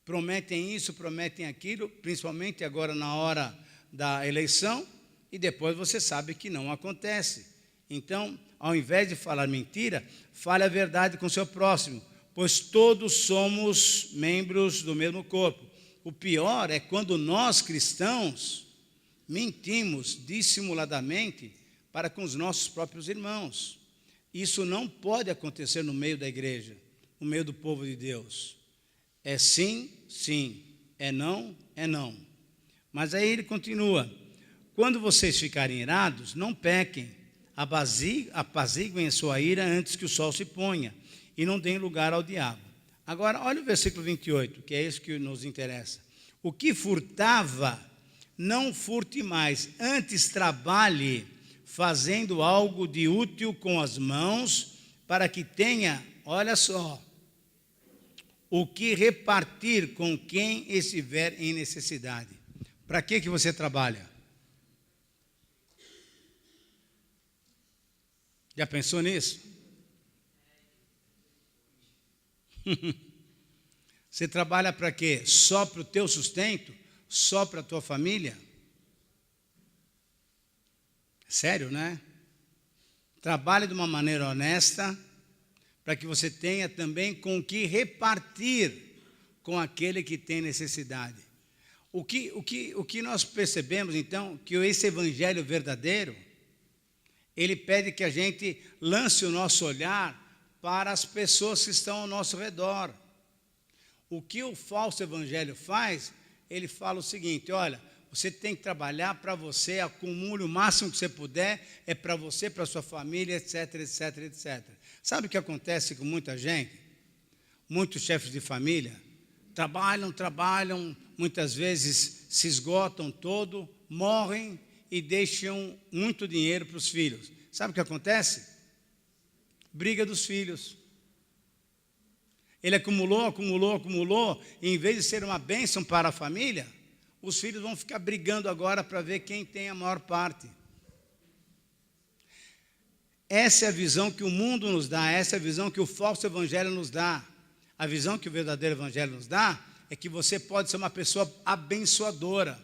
Prometem isso, prometem aquilo, principalmente agora na hora da eleição, e depois você sabe que não acontece. Então, ao invés de falar mentira, fale a verdade com o seu próximo, pois todos somos membros do mesmo corpo. O pior é quando nós cristãos mentimos dissimuladamente para com os nossos próprios irmãos. Isso não pode acontecer no meio da igreja, no meio do povo de Deus. É sim, sim. É não, é não. Mas aí ele continua: quando vocês ficarem irados, não pequem, apaziguem a sua ira antes que o sol se ponha, e não deem lugar ao diabo. Agora, olha o versículo 28, que é isso que nos interessa. O que furtava, não furte mais, antes trabalhe, fazendo algo de útil com as mãos, para que tenha, olha só, o que repartir com quem estiver em necessidade. Para que você trabalha? Já pensou nisso? Você trabalha para quê? Só para o teu sustento? Só para a tua família? Sério, né? Trabalhe de uma maneira honesta, para que você tenha também com o que repartir com aquele que tem necessidade. O que nós percebemos, então, que esse evangelho verdadeiro, ele pede que a gente lance o nosso olhar para as pessoas que estão ao nosso redor. O que o falso evangelho faz, ele fala o seguinte: olha, você tem que trabalhar para você, acumule o máximo que você puder, é para você, para a sua família, etc, etc, etc. Sabe o que acontece com muita gente? Muitos chefes de família trabalham, muitas vezes se esgotam todo, morrem e deixam muito dinheiro para os filhos. Sabe o que acontece? Briga dos filhos. Ele acumulou, e em vez de ser uma bênção para a família, os filhos vão ficar brigando agora para ver quem tem a maior parte. Essa é a visão que o mundo nos dá, essa é a visão que o falso evangelho nos dá. A visão que o verdadeiro evangelho nos dá é que você pode ser uma pessoa abençoadora.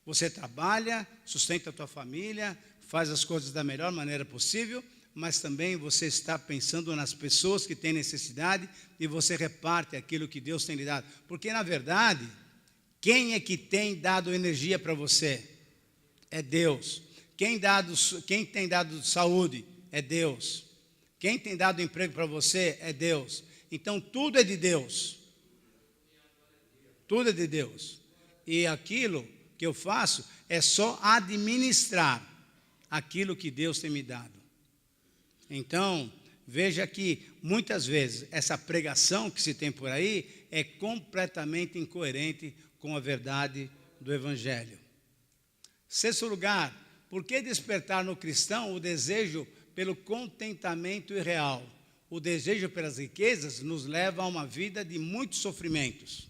Você trabalha, sustenta a tua família, faz as coisas da melhor maneira possível, mas também você está pensando nas pessoas que têm necessidade e você reparte aquilo que Deus tem lhe dado. Porque, na verdade, quem é que tem dado energia para você? É Deus. Quem tem dado saúde? É Deus. Quem tem dado emprego para você? É Deus. Então, tudo é de Deus. Tudo é de Deus. E aquilo que eu faço é só administrar aquilo que Deus tem me dado. Então, veja que muitas vezes essa pregação que se tem por aí é completamente incoerente com a verdade do Evangelho. Sexto lugar, por que despertar no cristão o desejo pelo contentamento irreal? O desejo pelas riquezas nos leva a uma vida de muitos sofrimentos.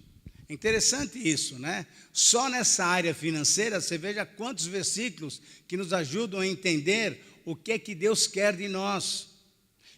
É interessante isso, né? Só nessa área financeira, você veja quantos versículos que nos ajudam a entender o que é que Deus quer de nós.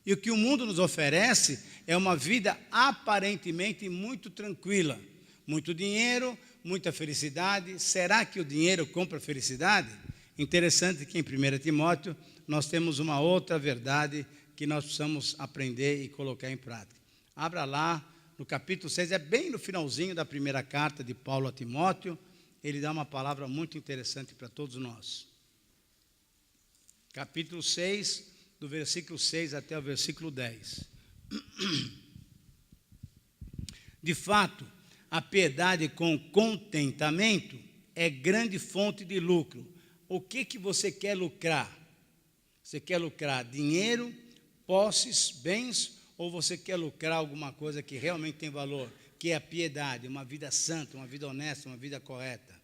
E o que o mundo nos oferece é uma vida aparentemente muito tranquila. Muito dinheiro, muita felicidade. Será que o dinheiro compra felicidade? Interessante que em 1 Timóteo nós temos uma outra verdade que nós precisamos aprender e colocar em prática. Abra lá no capítulo 6, é bem no finalzinho da primeira carta de Paulo a Timóteo. Ele dá uma palavra muito interessante para todos nós. Capítulo 6, do versículo 6 até o versículo 10. De fato, a piedade com contentamento é grande fonte de lucro. O que você quer lucrar? Você quer lucrar dinheiro, posses, bens, ou você quer lucrar alguma coisa que realmente tem valor, que é a piedade, uma vida santa, uma vida honesta, uma vida correta?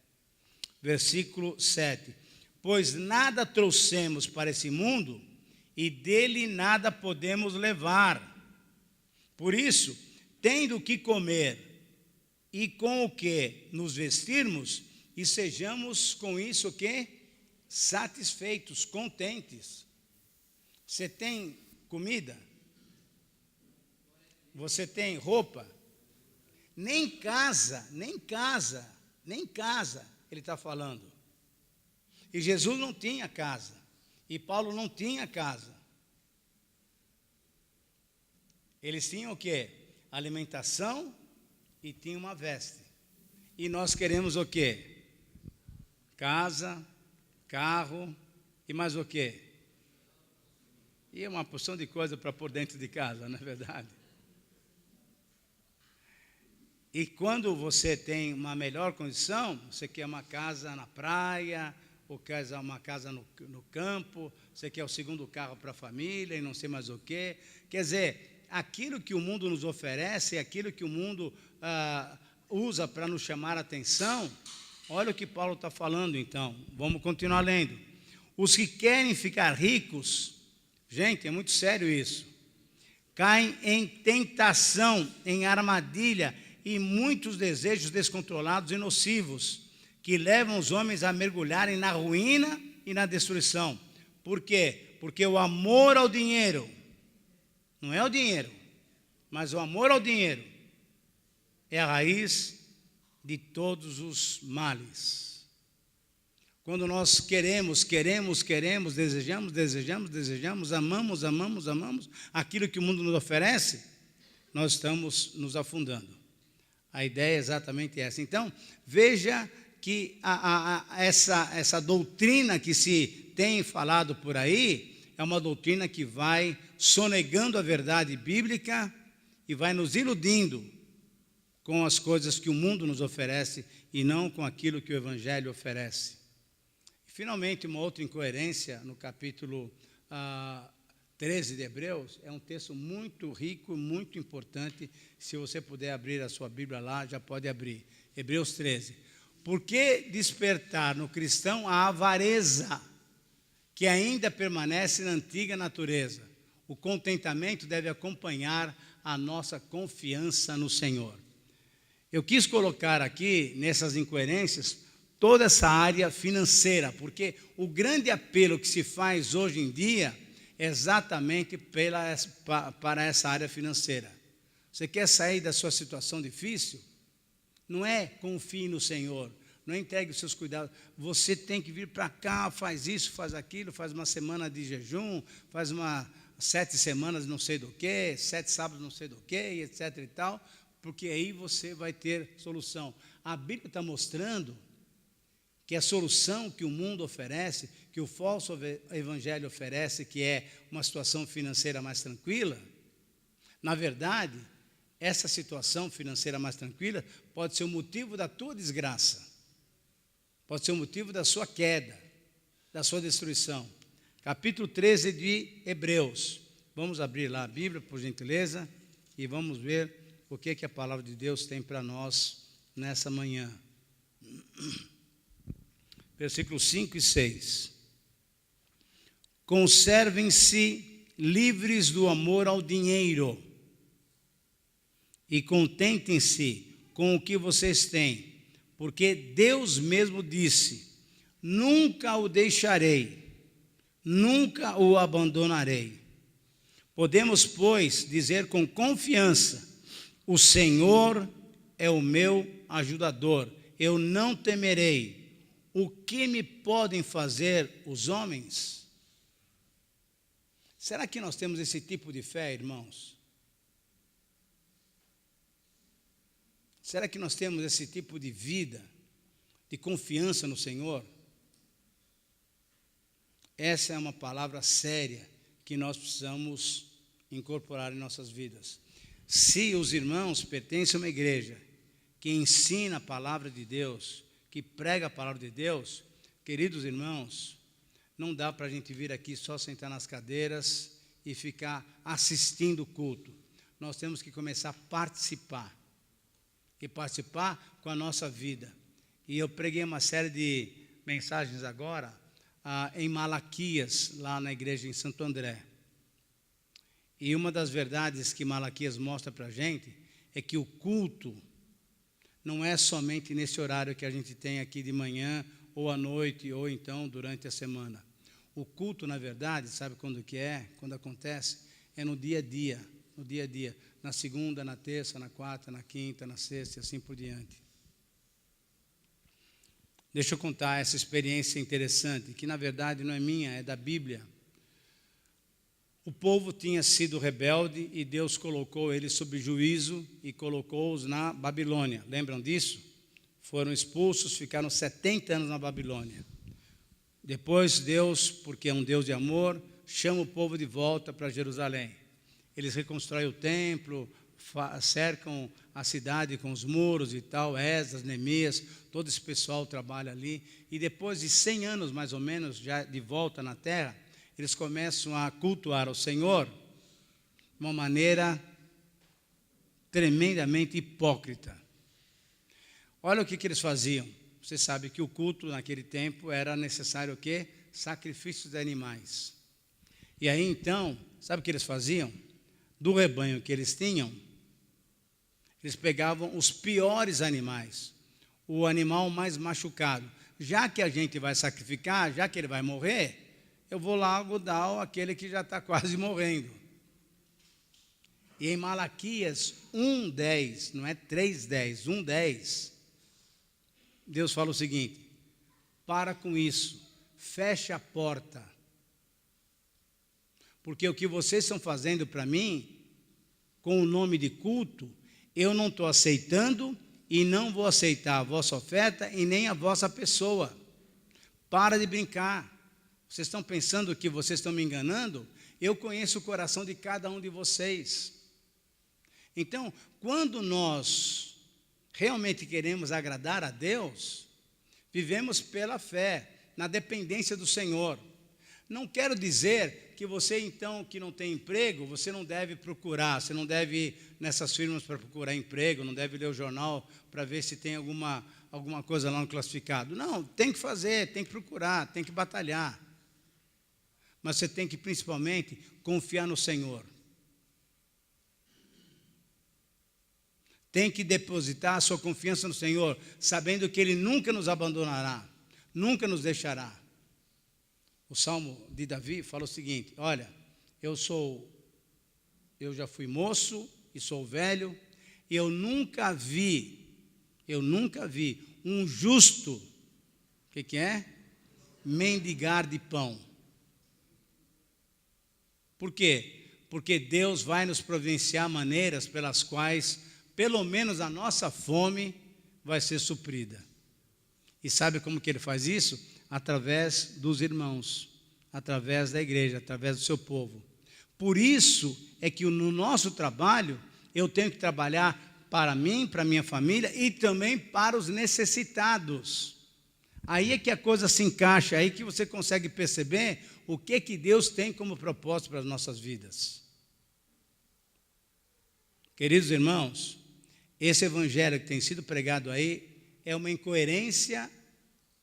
Versículo 7. Pois nada trouxemos para esse mundo e dele nada podemos levar. Por isso, tendo o que comer e com o que nos vestirmos, e sejamos com isso o quê? Satisfeitos, contentes. Você tem comida? Você tem roupa? Nem casa ele está falando. E Jesus não tinha casa. E Paulo não tinha casa. Eles tinham o quê? Alimentação e tinham uma veste. E nós queremos o quê? casa, carro e mais o quê? E uma porção de coisa para pôr dentro de casa, não é verdade? E quando você tem uma melhor condição, você quer uma casa na praia, ou quer uma casa no campo, você quer o segundo carro para a família e não sei mais o quê. Quer dizer, aquilo que o mundo nos oferece, aquilo que o mundo usa para nos chamar a atenção, olha o que Paulo está falando então. Vamos continuar lendo. Os que querem ficar ricos, gente, é muito sério isso, caem em tentação, em armadilha, e muitos desejos descontrolados e nocivos, que levam os homens a mergulharem na ruína e na destruição. Por quê? Porque o amor ao dinheiro, não é o dinheiro, mas o amor ao dinheiro é a raiz de todos os males. Quando nós queremos, desejamos, amamos aquilo que o mundo nos oferece, nós estamos nos afundando. A ideia é exatamente essa. Então, veja que essa doutrina que se tem falado por aí é uma doutrina que vai sonegando a verdade bíblica e vai nos iludindo com as coisas que o mundo nos oferece e não com aquilo que o Evangelho oferece. E, finalmente, uma outra incoerência no capítulo 13 de Hebreus, é um texto muito rico, muito importante. Se você puder abrir a sua Bíblia lá, já pode abrir. Hebreus 13. Por que despertar no cristão a avareza que ainda permanece na antiga natureza? O contentamento deve acompanhar a nossa confiança no Senhor. Eu quis colocar aqui, nessas incoerências, toda essa área financeira, porque o grande apelo que se faz hoje em dia é exatamente para essa área financeira. Você quer sair da sua situação difícil? Não é confie no Senhor, não entregue os seus cuidados. Você tem que vir para cá, faz isso, faz aquilo, faz uma semana de jejum, faz 7 semanas não sei do que, 7 sábados não sei do que, etc e tal, porque aí você vai ter solução. A Bíblia está mostrando que a solução que o mundo oferece, que o falso evangelho oferece, que é uma situação financeira mais tranquila, na verdade, essa situação financeira mais tranquila pode ser o motivo da tua desgraça, pode ser o motivo da sua queda, da sua destruição. Capítulo 13 de Hebreus. Vamos abrir lá a Bíblia, por gentileza, e vamos ver o que a palavra de Deus tem para nós nessa manhã. Versículos 5 e 6. Conservem-se livres do amor ao dinheiro e contentem-se com o que vocês têm, porque Deus mesmo disse: nunca o deixarei, nunca o abandonarei. Podemos, pois, dizer com confiança: o Senhor é o meu ajudador, eu não temerei. O que me podem fazer os homens? Será que nós temos esse tipo de fé, irmãos? Será que nós temos esse tipo de vida, de confiança no Senhor? Essa é uma palavra séria que nós precisamos incorporar em nossas vidas. Se os irmãos pertencem a uma igreja que ensina a palavra de Deus, que prega a palavra de Deus, queridos irmãos, não dá para a gente vir aqui só sentar nas cadeiras e ficar assistindo o culto. Nós temos que começar a participar, e participar com a nossa vida. E eu preguei uma série de mensagens agora em Malaquias, lá na igreja em Santo André. E uma das verdades que Malaquias mostra para a gente é que o culto não é somente nesse horário que a gente tem aqui de manhã, ou à noite, ou então durante a semana. O culto, na verdade, sabe quando que é? Quando acontece? É no dia a dia, na segunda, na terça, na quarta, na quinta, na sexta e assim por diante. Deixa eu contar essa experiência interessante, que na verdade não é minha, é da Bíblia. O povo tinha sido rebelde e Deus colocou eles sob juízo e colocou-os na Babilônia. Lembram disso? foram expulsos, ficaram 70 anos na Babilônia. Depois Deus, porque é um Deus de amor, chama o povo de volta para Jerusalém. Eles reconstroem o templo, cercam a cidade com os muros e tal, Esdras, Neemias, todo esse pessoal trabalha ali. E depois de 100 anos, mais ou menos, já de volta na terra, eles começam a cultuar o Senhor de uma maneira tremendamente hipócrita. Olha o que eles faziam. Você sabe que o culto naquele tempo era necessário o quê? Sacrifícios de animais. E aí então, sabe o que eles faziam? Do rebanho que eles tinham, eles pegavam os piores animais, o animal mais machucado. Já que a gente vai sacrificar, já que ele vai morrer, eu vou logo dar aquele que já está quase morrendo. E em Malaquias 1:10, não é 3:10, 1:10, Deus fala o seguinte: para com isso, feche a porta, porque o que vocês estão fazendo para mim, com o nome de culto, eu não estou aceitando e não vou aceitar a vossa oferta e nem a vossa pessoa. Para de brincar. Vocês estão pensando que vocês estão me enganando? Eu conheço o coração de cada um de vocês. Então, quando nós realmente queremos agradar a Deus, vivemos pela fé, na dependência do Senhor. Não quero dizer que você, então, que não tem emprego, você não deve procurar, você não deve ir nessas firmas para procurar emprego, não deve ler o jornal para ver se tem alguma coisa lá no classificado. Não, tem que fazer, tem que procurar, tem que batalhar. Mas você tem que, principalmente, confiar no Senhor. Tem que depositar a sua confiança no Senhor, sabendo que Ele nunca nos abandonará, nunca nos deixará. O Salmo de Davi fala o seguinte: olha, eu já fui moço e sou velho, e eu nunca vi um justo, o que é? Mendigar de pão. Por quê? Porque Deus vai nos providenciar maneiras pelas quais, pelo menos a nossa fome vai ser suprida. E sabe como que Ele faz isso? Através dos irmãos, através da igreja, através do seu povo. Por isso é que no nosso trabalho, eu tenho que trabalhar para mim, para a minha família e também para os necessitados. Aí é que a coisa se encaixa, aí que você consegue perceber o que Deus tem como propósito para as nossas vidas. Queridos irmãos, esse evangelho que tem sido pregado aí é uma incoerência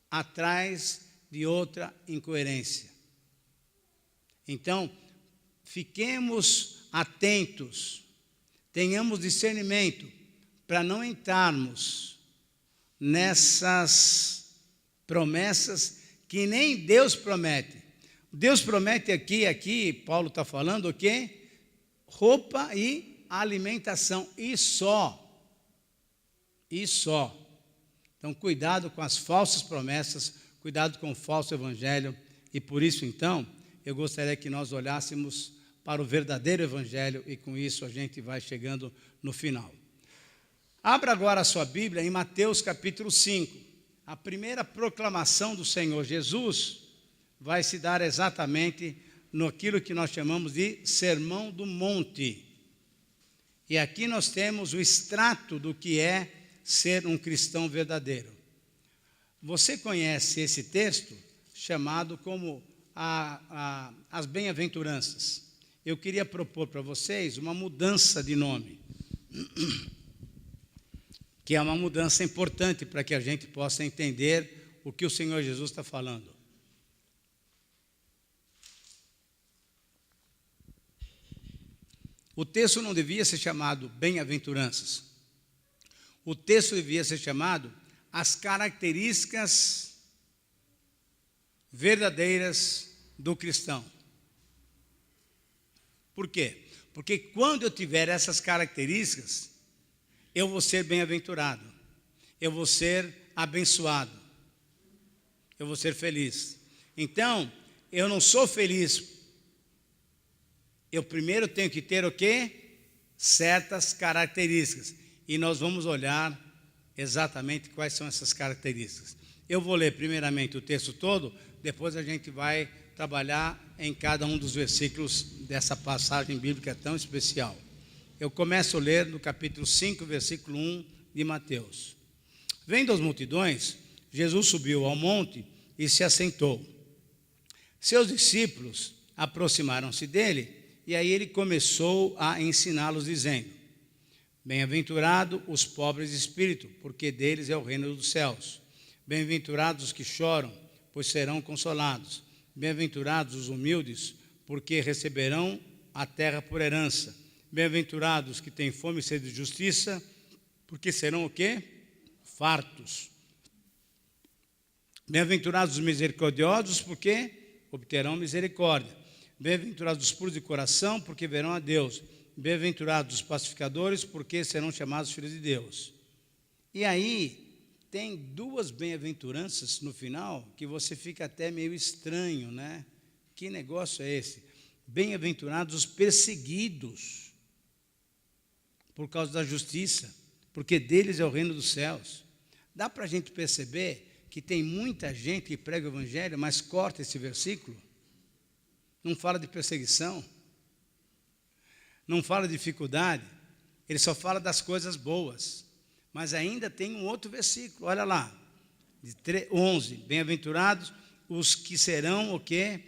atrás de outra incoerência. Então, fiquemos atentos, tenhamos discernimento para não entrarmos nessas promessas que nem Deus promete. Deus promete aqui Paulo está falando o quê? Roupa e alimentação, e só. Então, cuidado com as falsas promessas, cuidado com o falso evangelho, e por isso, então, eu gostaria que nós olhássemos para o verdadeiro evangelho, e com isso a gente vai chegando no final. Abra agora a sua Bíblia em Mateus capítulo 5. A primeira proclamação do Senhor Jesus vai se dar exatamente naquilo que nós chamamos de Sermão do Monte. E aqui nós temos o extrato do que é ser um cristão verdadeiro. Você conhece esse texto chamado como as bem-aventuranças. Eu queria propor para vocês uma mudança de nome, que é uma mudança importante para que a gente possa entender o que o Senhor Jesus está falando. O texto não devia ser chamado bem-aventuranças. O texto devia ser chamado as características verdadeiras do cristão. Por quê? Porque quando eu tiver essas características, eu vou ser bem-aventurado, eu vou ser abençoado, eu vou ser feliz. Então, eu não sou feliz. Eu primeiro tenho que ter o quê? Certas características. E nós vamos olhar exatamente quais são essas características. Eu vou ler primeiramente o texto todo, depois a gente vai trabalhar em cada um dos versículos dessa passagem bíblica tão especial. Eu começo a ler no capítulo 5, versículo 1 de Mateus. Vendo as multidões, Jesus subiu ao monte e se assentou. Seus discípulos aproximaram-se dele e aí ele começou a ensiná-los dizendo: bem-aventurados os pobres de espírito, porque deles é o reino dos céus. Bem-aventurados os que choram, pois serão consolados. Bem-aventurados os humildes, porque receberão a terra por herança. Bem-aventurados os que têm fome e sede de justiça, porque serão o quê? Fartos. Bem-aventurados os misericordiosos, porque obterão misericórdia. Bem-aventurados os puros de coração, porque verão a Deus. Bem-aventurados os pacificadores, porque serão chamados filhos de Deus. E aí tem duas bem-aventuranças no final, que você fica até meio estranho, né? Que negócio é esse? Bem-aventurados os perseguidos por causa da justiça, porque deles é o reino dos céus. Dá para a gente perceber que tem muita gente que prega o evangelho, mas corta esse versículo. Não fala de perseguição, não fala de dificuldade, ele só fala das coisas boas. Mas ainda tem um outro versículo, olha lá, de 11, bem-aventurados os que serão o quê?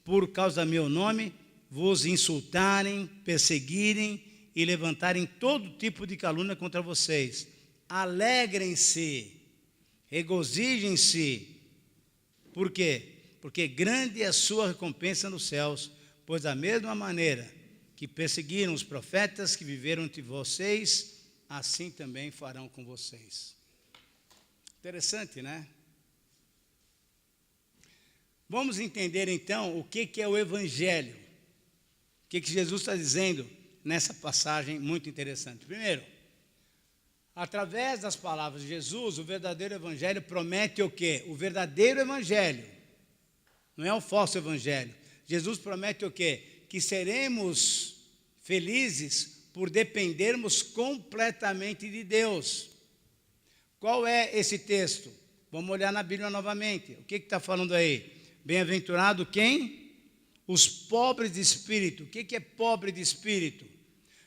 Por causa do meu nome, vos insultarem, perseguirem e levantarem todo tipo de calúnia contra vocês. Alegrem-se, regozijem-se. Por quê? Porque grande é a sua recompensa nos céus, pois da mesma maneira que perseguiram os profetas que viveram entre vocês, assim também farão com vocês. Interessante, né? Vamos entender então o que é o Evangelho. O que Jesus está dizendo nessa passagem muito interessante. Primeiro, através das palavras de Jesus, o verdadeiro Evangelho promete o quê? O verdadeiro Evangelho, não é o falso Evangelho. Jesus promete o quê? Que seremos felizes por dependermos completamente de Deus. Qual é esse texto? Vamos olhar na Bíblia novamente. O que está falando aí? Bem-aventurado quem? Os pobres de espírito. O que é pobre de espírito?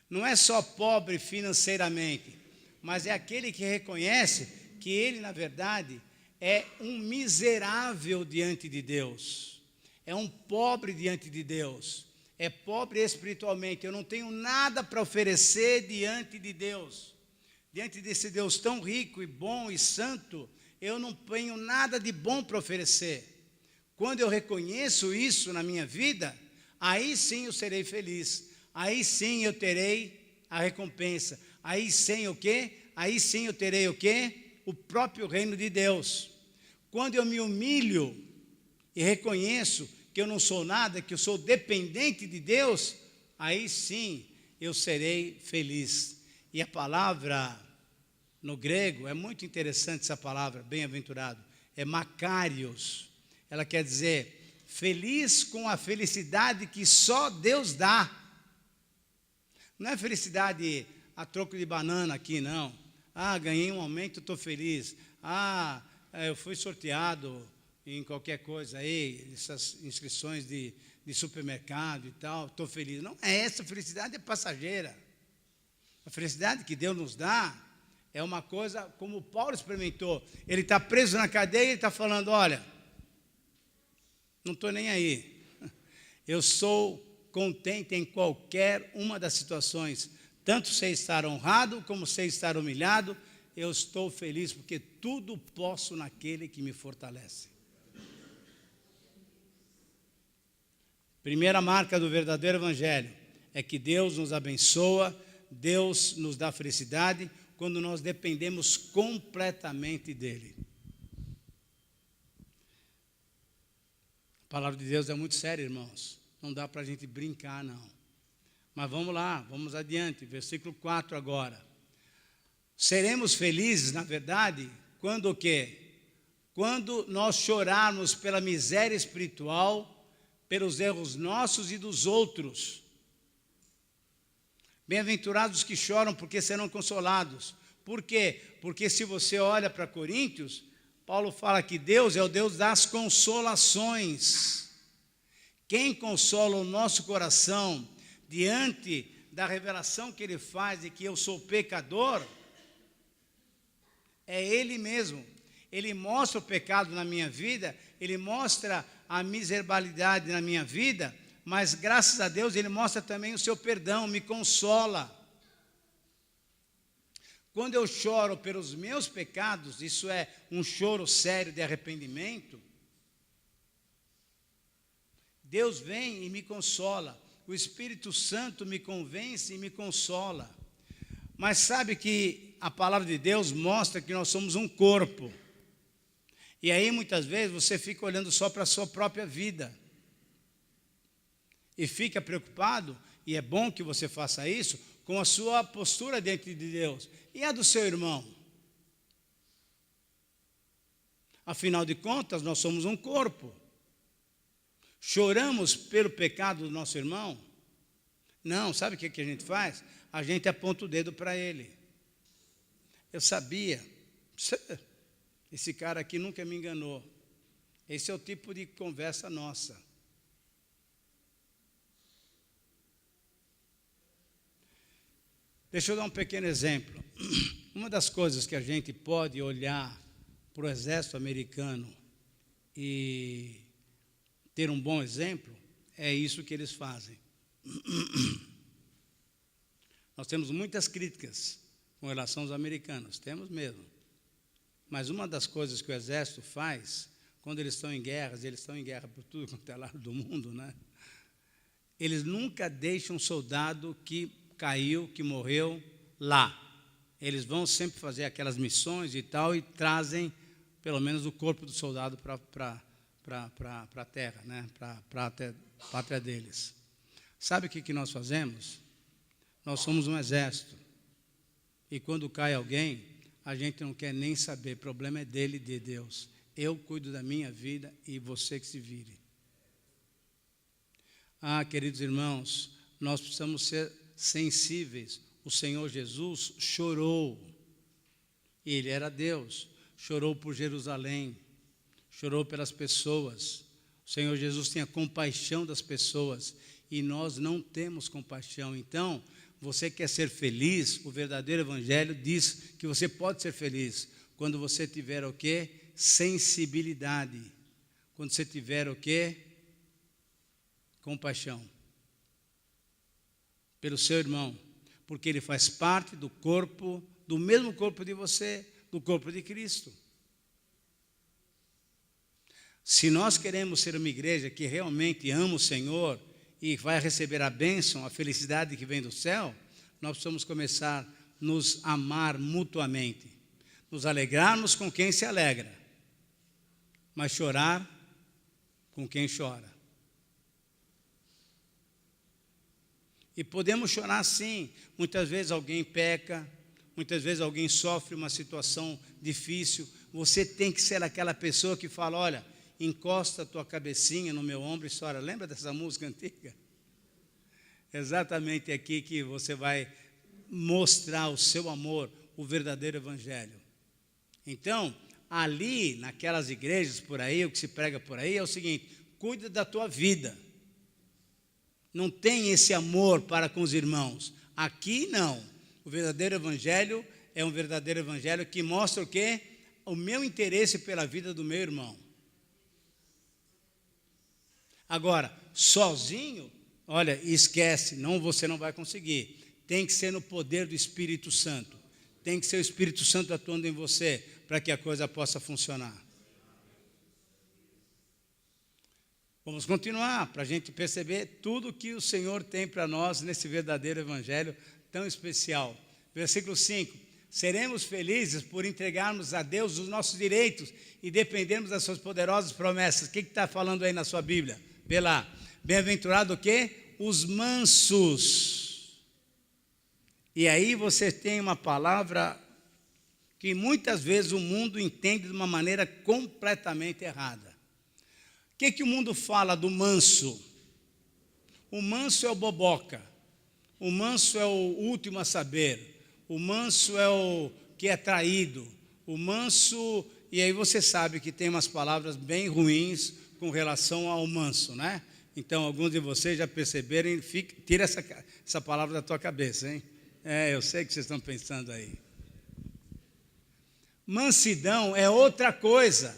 Não é só pobre financeiramente, mas é aquele que reconhece que ele, na verdade, é um miserável diante de Deus. É um pobre diante de Deus. É pobre espiritualmente, eu não tenho nada para oferecer diante de Deus. Diante desse Deus tão rico e bom e santo, eu não tenho nada de bom para oferecer. Quando eu reconheço isso na minha vida, aí sim eu serei feliz. Aí sim eu terei a recompensa. Aí sim o quê? Aí sim eu terei o quê? O próprio reino de Deus. Quando eu me humilho e reconheço que eu não sou nada, que eu sou dependente de Deus, aí sim eu serei feliz. E a palavra no grego, é muito interessante essa palavra, bem-aventurado, é makarios. Ela quer dizer, feliz com a felicidade que só Deus dá. Não é felicidade a troco de banana aqui, não. Ah, ganhei um aumento, estou feliz. Ah, eu fui sorteado em qualquer coisa aí, essas inscrições de supermercado e tal, estou feliz. Não é essa, a felicidade é passageira. A felicidade que Deus nos dá é uma coisa como o Paulo experimentou. Ele está preso na cadeia e ele está falando, olha, não estou nem aí. Eu sou contente em qualquer uma das situações, tanto sei estar honrado como sei estar humilhado, eu estou feliz porque tudo posso naquele que me fortalece. Primeira marca do verdadeiro Evangelho é que Deus nos abençoa, Deus nos dá felicidade quando nós dependemos completamente dEle. A palavra de Deus é muito séria, irmãos. Não dá para a gente brincar, não. Mas vamos lá, vamos adiante. Versículo 4 agora. Seremos felizes, na verdade, quando o quê? Quando nós chorarmos pela miséria espiritual, pelos erros nossos e dos outros. Bem-aventurados os que choram, porque serão consolados. Por quê? Porque se você olha para Coríntios, Paulo fala que Deus é o Deus das consolações. Quem consola o nosso coração diante da revelação que Ele faz de que eu sou pecador, é Ele mesmo. Ele mostra o pecado na minha vida, Ele mostra a miserabilidade na minha vida, mas graças a Deus Ele mostra também o seu perdão, me consola. Quando eu choro pelos meus pecados, isso é um choro sério de arrependimento, Deus vem e me consola. O Espírito Santo me convence e me consola. Mas sabe que a palavra de Deus mostra que nós somos um corpo. E aí muitas vezes você fica olhando só para a sua própria vida. E fica preocupado, e é bom que você faça isso, com a sua postura diante de Deus. E a do seu irmão? Afinal de contas, nós somos um corpo. Choramos pelo pecado do nosso irmão? Não, sabe o que a gente faz? A gente aponta o dedo para ele. Eu sabia, esse cara aqui nunca me enganou. Esse é o tipo de conversa nossa. Deixa eu dar um pequeno exemplo. Uma das coisas que a gente pode olhar para o exército americano e ter um bom exemplo, é isso que eles fazem. Nós temos muitas críticas com relação aos americanos, temos mesmo. Mas uma das coisas que o exército faz, quando eles estão em guerras, eles estão em guerra por tudo quanto é lado do mundo, né? Eles nunca deixam um soldado que caiu, que morreu lá. Eles vão sempre fazer aquelas missões e tal, e trazem pelo menos o corpo do soldado para a terra, né? Para a pátria deles. Sabe o que nós fazemos? Nós somos um exército. E quando cai alguém, a gente não quer nem saber. O problema é dele e de Deus. Eu cuido da minha vida e você que se vire. Ah, queridos irmãos, nós precisamos ser sensíveis. O Senhor Jesus chorou. Ele era Deus. Chorou por Jerusalém. Chorou pelas pessoas. O Senhor Jesus tinha compaixão das pessoas. E nós não temos compaixão. Então, você quer ser feliz? O verdadeiro evangelho diz que você pode ser feliz quando você tiver o quê? Sensibilidade. Quando você tiver o quê? Compaixão. Pelo seu irmão. Porque ele faz parte do corpo, do mesmo corpo de você, do corpo de Cristo. Se nós queremos ser uma igreja que realmente ama o Senhor e vai receber a bênção, a felicidade que vem do céu, nós precisamos começar a nos amar mutuamente, nos alegrarmos com quem se alegra, mas chorar com quem chora. E podemos chorar sim. Muitas vezes alguém peca, muitas vezes alguém sofre uma situação difícil. Você tem que ser aquela pessoa que fala, olha, encosta a tua cabecinha no meu ombro e chora. Lembra dessa música antiga? Exatamente aqui que você vai mostrar o seu amor, o verdadeiro evangelho. Então, ali, naquelas igrejas por aí, o que se prega por aí é o seguinte, cuida da tua vida. Não tem esse amor para com os irmãos. Aqui não. O verdadeiro evangelho é um verdadeiro evangelho que mostra o quê? O meu interesse pela vida do meu irmão. Agora, sozinho, olha, esquece, você não vai conseguir. Tem que ser no poder do Espírito Santo. Tem que ser o Espírito Santo atuando em você para que a coisa possa funcionar. Vamos continuar para a gente perceber tudo que o Senhor tem para nós nesse verdadeiro evangelho tão especial. Versículo 5. Seremos felizes por entregarmos a Deus os nossos direitos e dependermos das suas poderosas promessas. O que está falando aí na sua Bíblia? Vê lá. Bem-aventurado o quê? Os mansos. E aí você tem uma palavra que muitas vezes o mundo entende de uma maneira completamente errada. O que o mundo fala do manso? O manso é o boboca. O manso é o último a saber. O manso é o porque é traído. O manso, e aí você sabe que tem umas palavras bem ruins com relação ao manso, né? Então, alguns de vocês já perceberam, tira essa palavra da tua cabeça, hein? Eu sei que vocês estão pensando aí. Mansidão é outra coisa.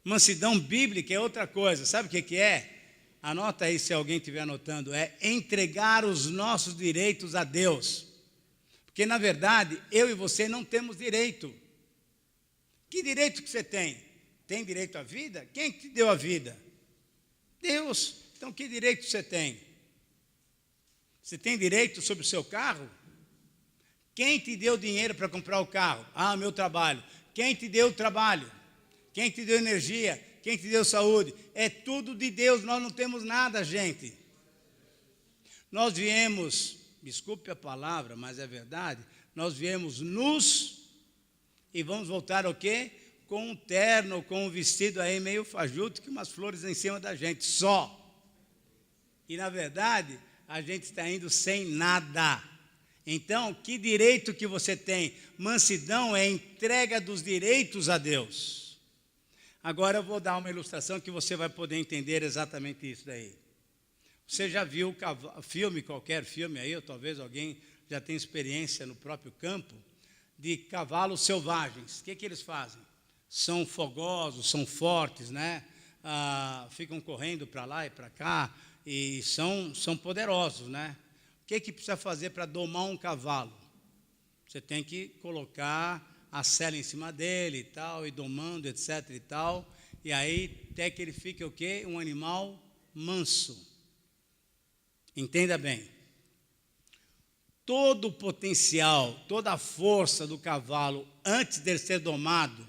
Mansidão bíblica é outra coisa. Sabe o que é? Anota aí se alguém estiver anotando. É entregar os nossos direitos a Deus. Porque, na verdade, eu e você não temos direito. Que direito que você tem? Tem direito à vida? Quem te deu a vida? Deus. Então, que direito você tem? Você tem direito sobre o seu carro? Quem te deu dinheiro para comprar o carro? Meu trabalho. Quem te deu o trabalho? Quem te deu energia? Quem te deu saúde? É tudo de Deus, nós não temos nada, gente. Nós viemos, desculpe a palavra, mas é verdade, nós viemos nus e vamos voltar ao quê? Com um terno, com um vestido aí meio fajuto, com umas flores em cima da gente, só. E na verdade, a gente está indo sem nada. Então, que direito que você tem? Mansidão é entrega dos direitos a Deus. Agora eu vou dar uma ilustração que você vai poder entender exatamente isso daí. Você já viu filme, qualquer filme aí, ou talvez alguém já tenha experiência no próprio campo, de cavalos selvagens. O que eles fazem? São fogosos, são fortes, né? Ficam correndo para lá e para cá, e são poderosos, né? O que precisa fazer para domar um cavalo? Você tem que colocar a sela em cima dele e tal, e domando, etc. e tal, e aí até que ele fique o quê? Um animal manso. Entenda bem. Todo o potencial, toda a força do cavalo, antes de ele ser domado,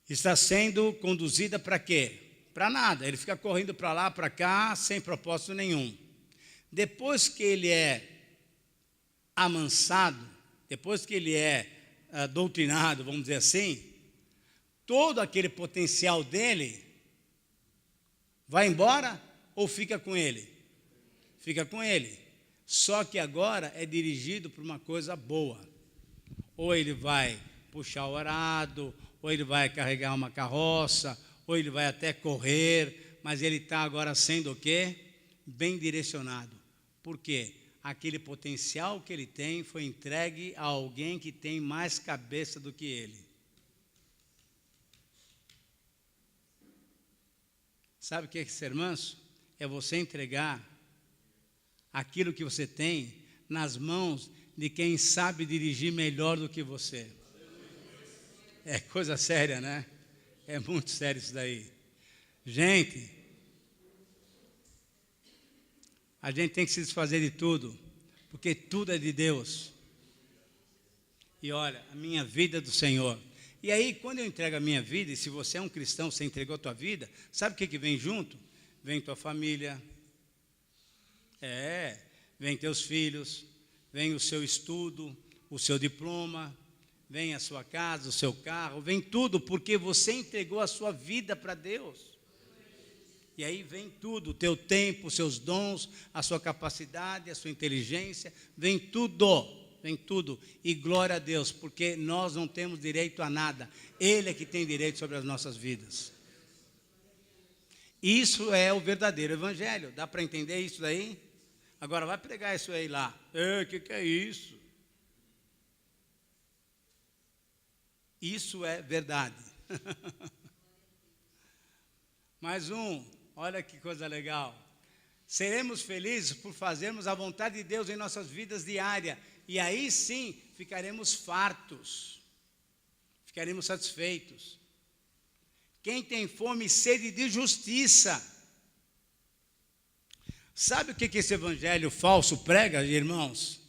está sendo conduzida para quê? Para nada, ele fica correndo para lá, para cá, sem propósito nenhum. Depois que ele é amansado, depois que ele é doutrinado, vamos dizer assim, todo aquele potencial dele vai embora ou fica com ele? Fica com ele. Só que agora é dirigido para uma coisa boa. Ou ele vai puxar o arado, ou ele vai carregar uma carroça, ou ele vai até correr, mas ele está agora sendo o quê? Bem direcionado. Por quê? Aquele potencial que ele tem foi entregue a alguém que tem mais cabeça do que ele. Sabe o que é ser manso? É você entregar aquilo que você tem nas mãos de quem sabe dirigir melhor do que você. É coisa séria, né? É muito sério isso daí. Gente, a gente tem que se desfazer de tudo, porque tudo é de Deus. E olha, a minha vida é do Senhor. E aí, quando eu entrego a minha vida, e se você é um cristão, você entregou a tua vida, sabe o que vem junto? Vem tua família, vem teus filhos, vem o seu estudo, o seu diploma, vem a sua casa, o seu carro, vem tudo, porque você entregou a sua vida para Deus. E aí vem tudo, o teu tempo, os seus dons, a sua capacidade, a sua inteligência, vem tudo. E glória a Deus, porque nós não temos direito a nada. Ele é que tem direito sobre as nossas vidas. Isso é o verdadeiro evangelho. Dá para entender isso daí? Agora vai pregar isso aí lá. O que é isso? Isso é verdade. Mais um, olha que coisa legal. Seremos felizes por fazermos a vontade de Deus em nossas vidas diárias. E aí sim, ficaremos fartos. Ficaremos satisfeitos. Quem tem fome e sede de justiça. Sabe o que esse evangelho falso prega, irmãos?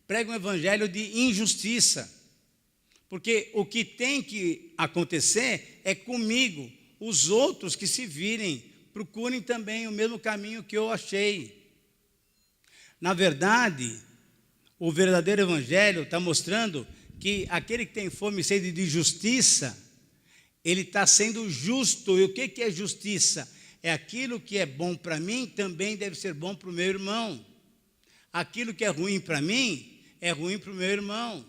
Prega um evangelho de injustiça. Porque o que tem que acontecer é comigo. Os outros que se virem, procurem também o mesmo caminho que eu achei. Na verdade, o verdadeiro evangelho está mostrando que aquele que tem fome e sede de justiça, ele está sendo justo. E o que é justiça? É aquilo que é bom para mim, também deve ser bom para o meu irmão. Aquilo que é ruim para mim, é ruim para o meu irmão.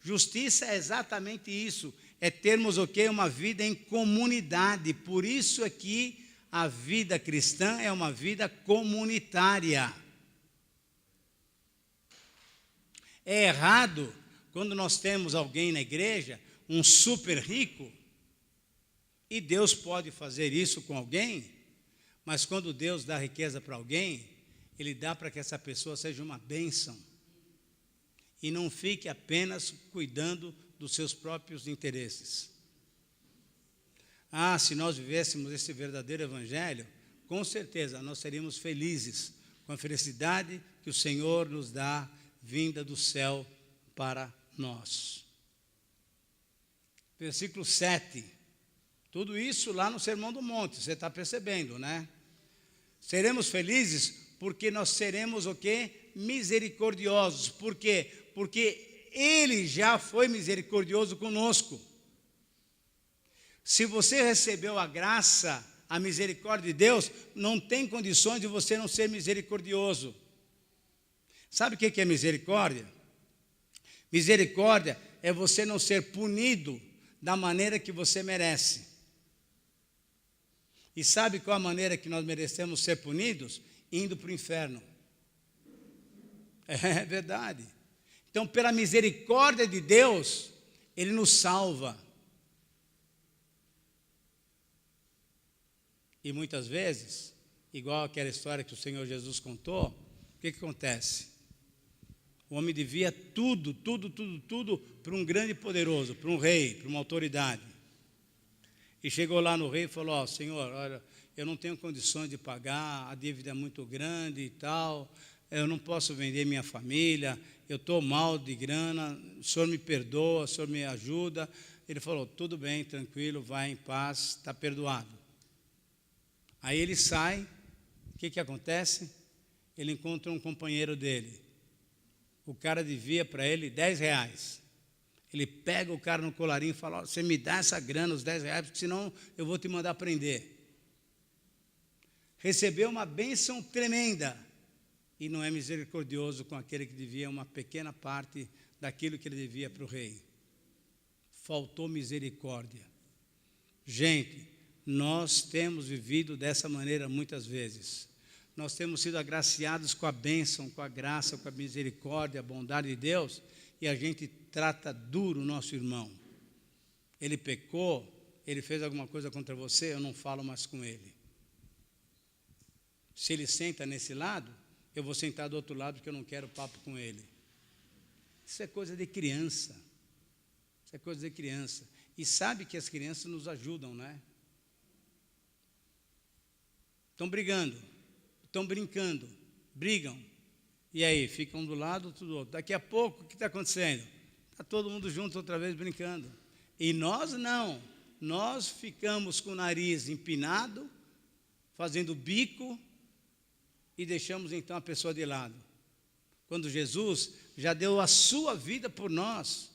Justiça é exatamente isso, é termos o quê? Uma vida em comunidade. Por isso aqui a vida cristã é uma vida comunitária. É errado quando nós temos alguém na igreja, um super rico, e Deus pode fazer isso com alguém, mas quando Deus dá riqueza para alguém, Ele dá para que essa pessoa seja uma bênção. E não fique apenas cuidando dos seus próprios interesses. Se nós vivêssemos esse verdadeiro evangelho, com certeza nós seríamos felizes com a felicidade que o Senhor nos dá vinda do céu para nós. Versículo 7. Tudo isso lá no Sermão do Monte, você está percebendo, né? Seremos felizes porque nós seremos o quê? Misericordiosos. Por quê? Porque Ele já foi misericordioso conosco. Se você recebeu a graça, a misericórdia de Deus, não tem condições de você não ser misericordioso. Sabe o que é misericórdia? Misericórdia é você não ser punido da maneira que você merece. E sabe qual a maneira que nós merecemos ser punidos? Indo para o inferno. É verdade. Então, pela misericórdia de Deus, Ele nos salva. E muitas vezes, igual aquela história que o Senhor Jesus contou, o que acontece? O homem devia tudo para um grande poderoso, para um rei, para uma autoridade. E chegou lá no rei e falou: Senhor, olha, eu não tenho condições de pagar, a dívida é muito grande e tal, eu não posso vender minha família, eu estou mal de grana, o senhor me perdoa, o senhor me ajuda. Ele falou: tudo bem, tranquilo, vai em paz, está perdoado. Aí ele sai, o que acontece? Ele encontra um companheiro dele. O cara devia para ele R$10. Ele pega o cara no colarinho e fala: você me dá essa grana, os R$10, porque senão eu vou te mandar prender. Recebeu uma bênção tremenda e não é misericordioso com aquele que devia uma pequena parte daquilo que ele devia para o rei. Faltou misericórdia. Gente, nós temos vivido dessa maneira muitas vezes. Nós temos sido agraciados com a bênção, com a graça, com a misericórdia, a bondade de Deus, e a gente trata duro o nosso irmão. Ele pecou, ele fez alguma coisa contra você, eu não falo mais com ele. Se ele senta nesse lado, eu vou sentar do outro lado porque eu não quero papo com ele. Isso é coisa de criança. Isso é coisa de criança. E sabe que as crianças nos ajudam, né? Estão brigando, estão brincando, brigam. E aí, ficam um do lado, outro do outro. Daqui a pouco, o que está acontecendo? Está todo mundo junto outra vez brincando. E nós não. Nós ficamos com o nariz empinado, fazendo bico, e deixamos então a pessoa de lado. Quando Jesus já deu a sua vida por nós.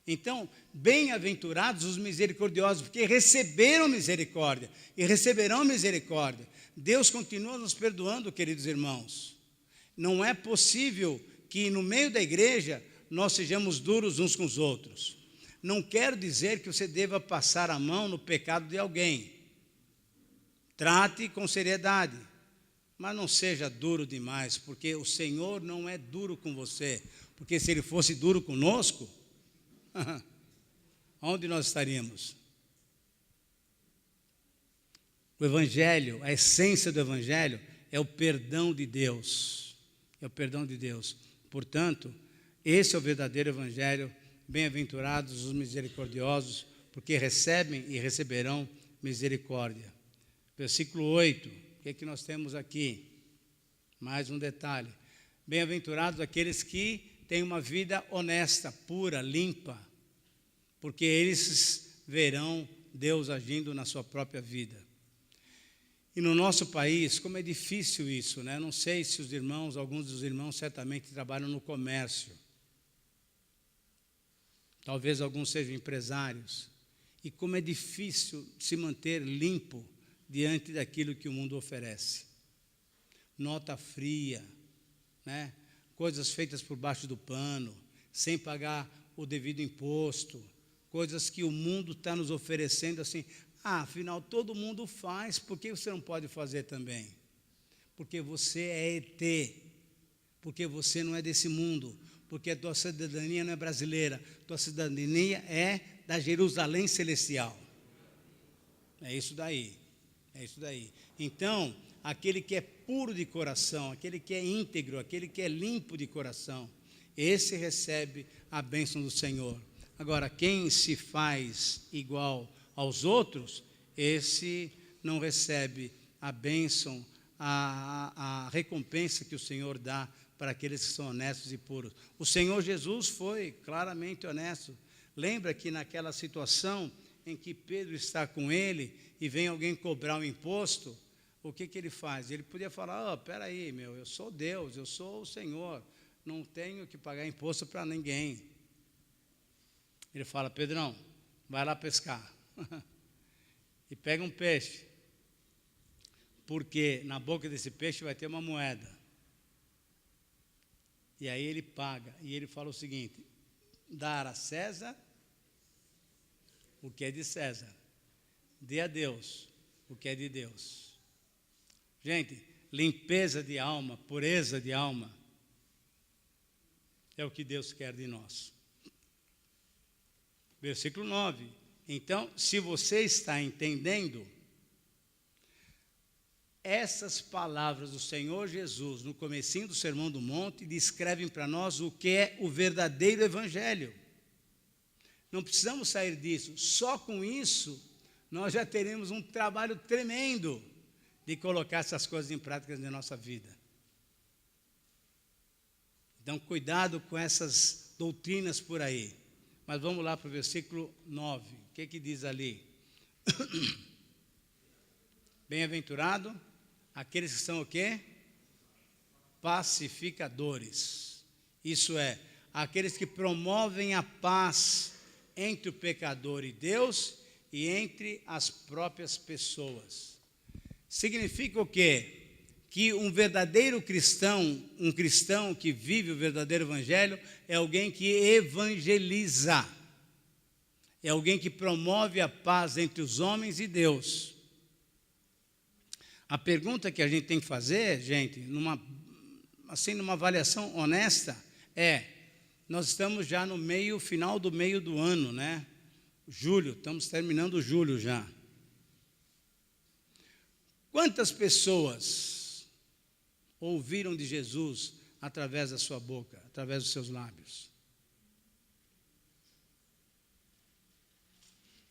Então, bem-aventurados os misericordiosos, porque receberam misericórdia e receberão misericórdia. Deus continua nos perdoando, queridos irmãos. Não é possível que no meio da igreja nós sejamos duros uns com os outros. Não quero dizer que você deva passar a mão no pecado de alguém. Trate com seriedade, mas não seja duro demais, porque o Senhor não é duro com você. Porque se Ele fosse duro conosco, onde nós estaríamos? O Evangelho, a essência do Evangelho é o perdão de Deus. É o perdão de Deus. Portanto, esse é o verdadeiro Evangelho. Bem-aventurados os misericordiosos, porque recebem e receberão misericórdia. Versículo 8, o que é que nós temos aqui? Mais um detalhe. Bem-aventurados aqueles que têm uma vida honesta, pura, limpa, porque eles verão Deus agindo na sua própria vida. E no nosso país, como é difícil isso, né? Não sei se os irmãos, alguns dos irmãos certamente trabalham no comércio. Talvez alguns sejam empresários. E como é difícil se manter limpo diante daquilo que o mundo oferece. Nota fria, né? coisas feitas por baixo do pano, sem pagar o devido imposto, coisas que o mundo está nos oferecendo assim. Afinal, todo mundo faz, por que você não pode fazer também? Porque você é ET, porque você não é desse mundo, porque a tua cidadania não é brasileira, tua cidadania é da Jerusalém celestial. É isso daí, é isso daí. Então, aquele que é puro de coração, aquele que é íntegro, aquele que é limpo de coração, esse recebe a bênção do Senhor. Agora, quem se faz igual aos outros, esse não recebe a bênção, a recompensa que o Senhor dá para aqueles que são honestos e puros. O Senhor Jesus foi claramente honesto. Lembra que naquela situação em que Pedro está com ele e vem alguém cobrar um imposto, o que ele faz? Ele podia falar, espera aí, eu sou Deus, eu sou o Senhor, não tenho que pagar imposto para ninguém. Ele fala, Pedrão, vai lá pescar e pega um peixe, porque na boca desse peixe vai ter uma moeda. E aí ele paga, e ele fala o seguinte, dar a César o que é de César, dê a Deus o que é de Deus. Gente, limpeza de alma, pureza de alma, é o que Deus quer de nós. Versículo 9. Então, se você está entendendo, essas palavras do Senhor Jesus, no comecinho do Sermão do Monte, descrevem para nós o que é o verdadeiro Evangelho. Não precisamos sair disso. Só com isso, nós já teremos um trabalho tremendo de colocar essas coisas em prática na nossa vida. Então, cuidado com essas doutrinas por aí. Mas vamos lá para o versículo 9. O que diz ali? Bem-aventurado aqueles que são o quê? Pacificadores. Isso é, aqueles que promovem a paz entre o pecador e Deus e entre as próprias pessoas. Significa o quê? Que um verdadeiro cristão, um cristão que vive o verdadeiro evangelho, é alguém que evangeliza. É alguém que promove a paz entre os homens e Deus. A pergunta que a gente tem que fazer, gente, numa avaliação honesta, nós estamos já no final do meio do ano, né? Julho, estamos terminando julho já. Quantas pessoas ouviram de Jesus através da sua boca, através dos seus lábios?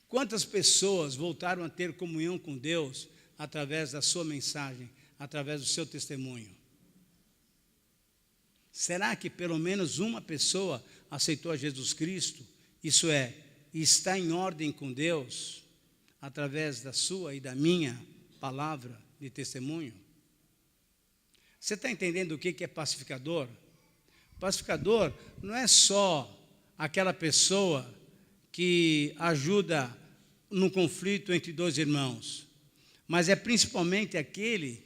Quantas pessoas voltaram a ter comunhão com Deus através da sua mensagem, através do seu testemunho? Será que pelo menos uma pessoa aceitou a Jesus Cristo? Isso é, está em ordem com Deus, através da sua e da minha palavra de testemunho? Você está entendendo o que é pacificador? Pacificador não é só aquela pessoa que ajuda no conflito entre dois irmãos, mas é principalmente aquele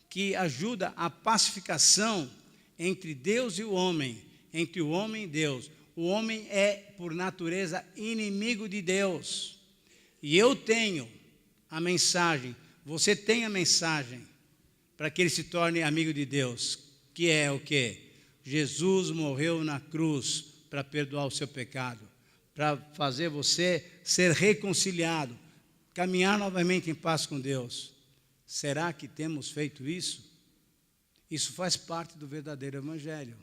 que ajuda a pacificação entre Deus e o homem, entre o homem e Deus. O homem é, por natureza, inimigo de Deus. E eu tenho a mensagem, você tem a mensagem, para que ele se torne amigo de Deus, que é o quê? Jesus morreu na cruz para perdoar o seu pecado, para fazer você ser reconciliado, caminhar novamente em paz com Deus. Será que temos feito isso? Isso faz parte do verdadeiro evangelho.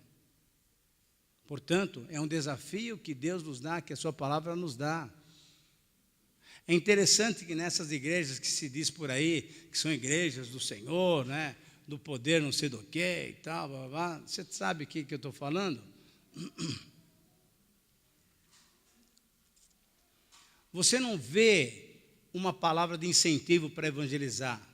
Portanto, é um desafio que Deus nos dá, que a sua palavra nos dá. É interessante que nessas igrejas que se diz por aí, que são igrejas do Senhor, né, do poder não sei do que e tal, blá, blá, blá. Você sabe o que eu estou falando? Você não vê uma palavra de incentivo para evangelizar.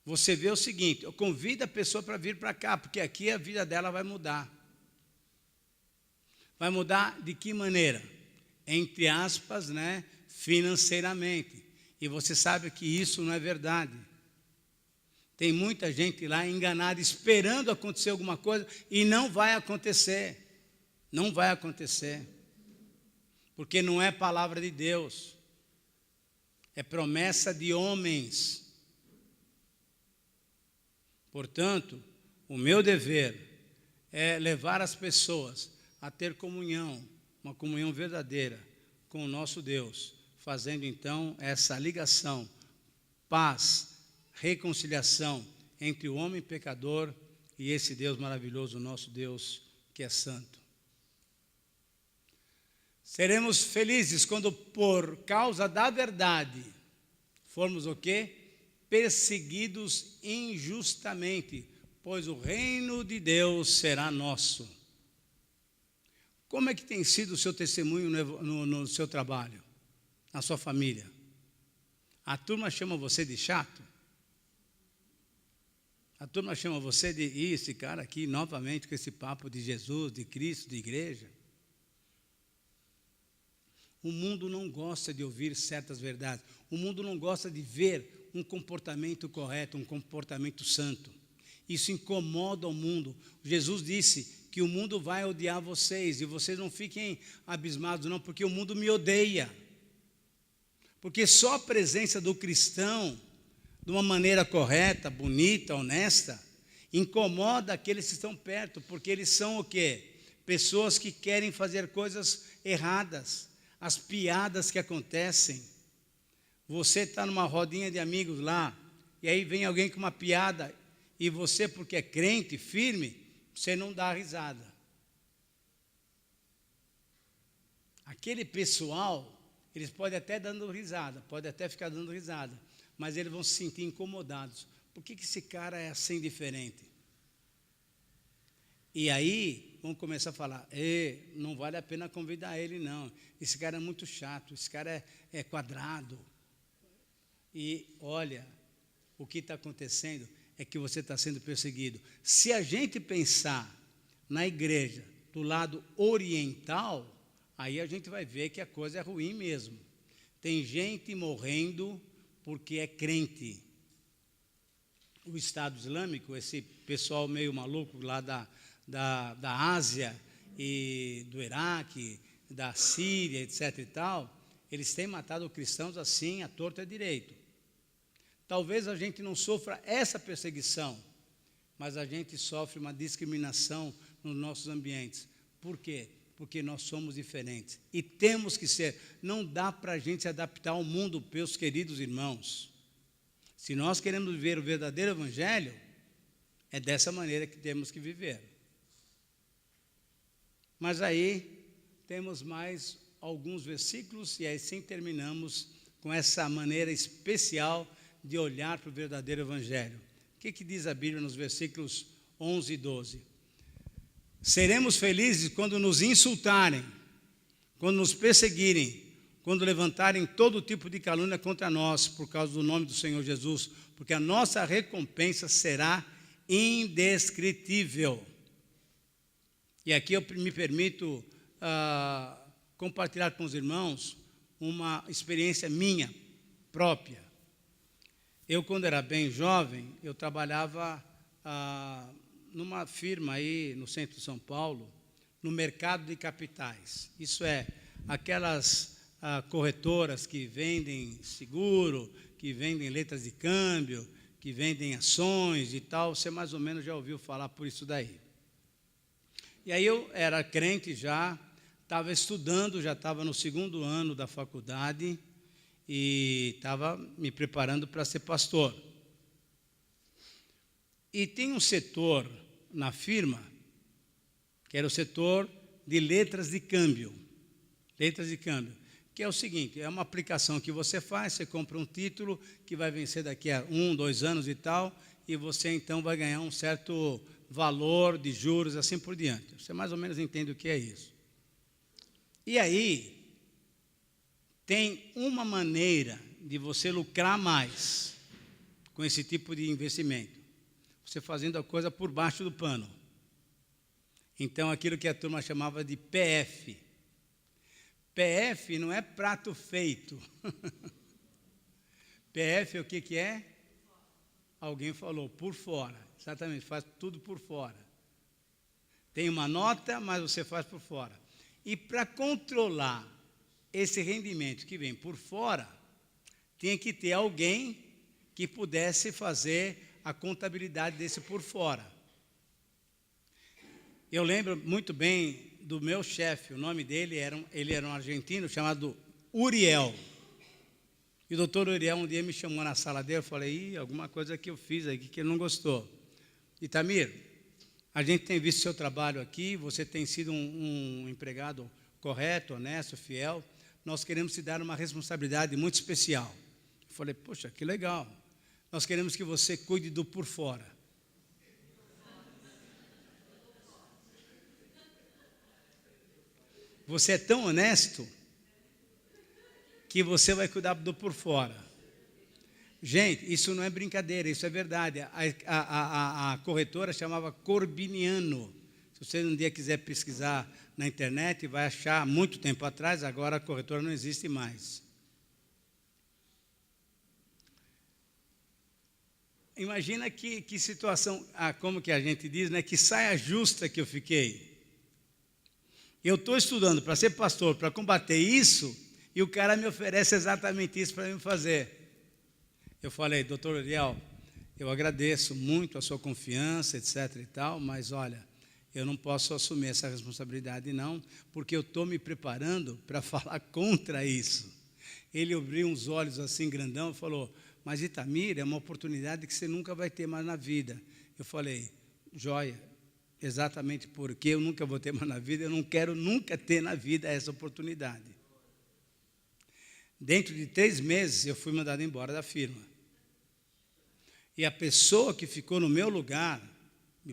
Você vê o seguinte, eu convido a pessoa para vir para cá, porque aqui a vida dela vai mudar. Vai mudar de que maneira? Entre aspas, né, financeiramente. E você sabe que isso não é verdade. Tem muita gente lá enganada, esperando acontecer alguma coisa, e não vai acontecer. Não vai acontecer. Porque não é palavra de Deus. É promessa de homens. Portanto, o meu dever é levar as pessoas a ter comunhão, uma comunhão verdadeira com o nosso Deus, fazendo então essa ligação, paz, reconciliação entre o homem pecador e esse Deus maravilhoso, o nosso Deus que é santo. Seremos felizes quando por causa da verdade formos o quê? Perseguidos injustamente, pois o reino de Deus será nosso. Como é que tem sido o seu testemunho no seu trabalho, na sua família? A turma chama você de chato? A turma chama você de esse cara aqui novamente com esse papo de Jesus, de Cristo, de igreja? O mundo não gosta de ouvir certas verdades. O mundo não gosta de ver um comportamento correto, um comportamento santo. Isso incomoda o mundo. Jesus disse que o mundo vai odiar vocês, e vocês não fiquem abismados não, porque o mundo me odeia. Porque só a presença do cristão, de uma maneira correta, bonita, honesta, incomoda aqueles que estão perto, porque eles são o quê? Pessoas que querem fazer coisas erradas, as piadas que acontecem. Você está numa rodinha de amigos lá, e aí vem alguém com uma piada, e você, porque é crente, firme, você não dá risada. Aquele pessoal, eles podem até dando risada, podem até ficar dando risada, mas eles vão se sentir incomodados. Por que esse cara é assim diferente? E aí, vão começar a falar, não vale a pena convidar ele não, esse cara é muito chato, esse cara é quadrado. E olha, o que está acontecendo é que você está sendo perseguido. Se a gente pensar na igreja do lado oriental, aí a gente vai ver que a coisa é ruim mesmo. Tem gente morrendo porque é crente. O Estado Islâmico, esse pessoal meio maluco lá da Ásia e do Iraque, da Síria, etc. e tal, eles têm matado cristãos assim, à torta e à direito. Talvez a gente não sofra essa perseguição, mas a gente sofre uma discriminação nos nossos ambientes. Por quê? Porque nós somos diferentes. E temos que ser. Não dá para a gente se adaptar ao mundo, meus queridos irmãos. Se nós queremos viver o verdadeiro evangelho, é dessa maneira que temos que viver. Mas aí temos mais alguns versículos e aí sim terminamos com essa maneira especial de olhar para o verdadeiro evangelho. O que diz a Bíblia nos versículos 11 e 12? Seremos felizes quando nos insultarem, quando nos perseguirem, quando levantarem todo tipo de calúnia contra nós, por causa do nome do Senhor Jesus, porque a nossa recompensa será indescritível. E aqui eu me permito compartilhar com os irmãos uma experiência minha, própria. Eu, quando era bem jovem, eu trabalhava numa firma aí no centro de São Paulo, no mercado de capitais. Isso é, aquelas corretoras que vendem seguro, que vendem letras de câmbio, que vendem ações e tal, você mais ou menos já ouviu falar por isso daí. E aí eu era crente já, estava estudando, já estava no 2º ano da faculdade, e estava me preparando para ser pastor. E tem um setor na firma, que era o setor de letras de câmbio. Letras de câmbio, que é o seguinte, é uma aplicação que você faz, você compra um título que vai vencer daqui a 1, 2 anos e tal, e você então vai ganhar um certo valor de juros, assim por diante. Você mais ou menos entende o que é isso. E aí, tem uma maneira de você lucrar mais com esse tipo de investimento. Você fazendo a coisa por baixo do pano. Então, aquilo que a turma chamava de PF. PF não é prato feito. PF é o que é? Alguém falou, por fora. Exatamente, faz tudo por fora. Tem uma nota, mas você faz por fora. E para controlar esse rendimento que vem por fora, tinha que ter alguém que pudesse fazer a contabilidade desse por fora. Eu lembro muito bem do meu chefe, o nome dele ele era um argentino chamado Uriel. E o doutor Uriel um dia me chamou na sala dele, eu falei, alguma coisa que eu fiz aqui que ele não gostou. Itamir, a gente tem visto seu trabalho aqui, você tem sido um empregado correto, honesto, fiel, nós queremos te dar uma responsabilidade muito especial. Eu falei, poxa, que legal, nós queremos que você cuide do por fora. Você é tão honesto que você vai cuidar do por fora. Gente, isso não é brincadeira, isso é verdade. A corretora chamava Corbiniano. Se você um dia quiser pesquisar na internet, vai achar muito tempo atrás, agora a corretora não existe mais. Imagina que situação, como que a gente diz, né, que saia justa que eu fiquei. Eu estou estudando para ser pastor, para combater isso, e o cara me oferece exatamente isso para eu fazer. Eu falei, doutor Uriel, eu agradeço muito a sua confiança, etc. e tal, mas olha, eu não posso assumir essa responsabilidade não, porque eu estou me preparando para falar contra isso. Ele abriu uns olhos assim grandão e falou, mas Itamir, é uma oportunidade que você nunca vai ter mais na vida. Eu falei, joia, exatamente porque eu nunca vou ter mais na vida, eu não quero nunca ter na vida essa oportunidade. Dentro de 3 meses, eu fui mandado embora da firma. E a pessoa que ficou no meu lugar,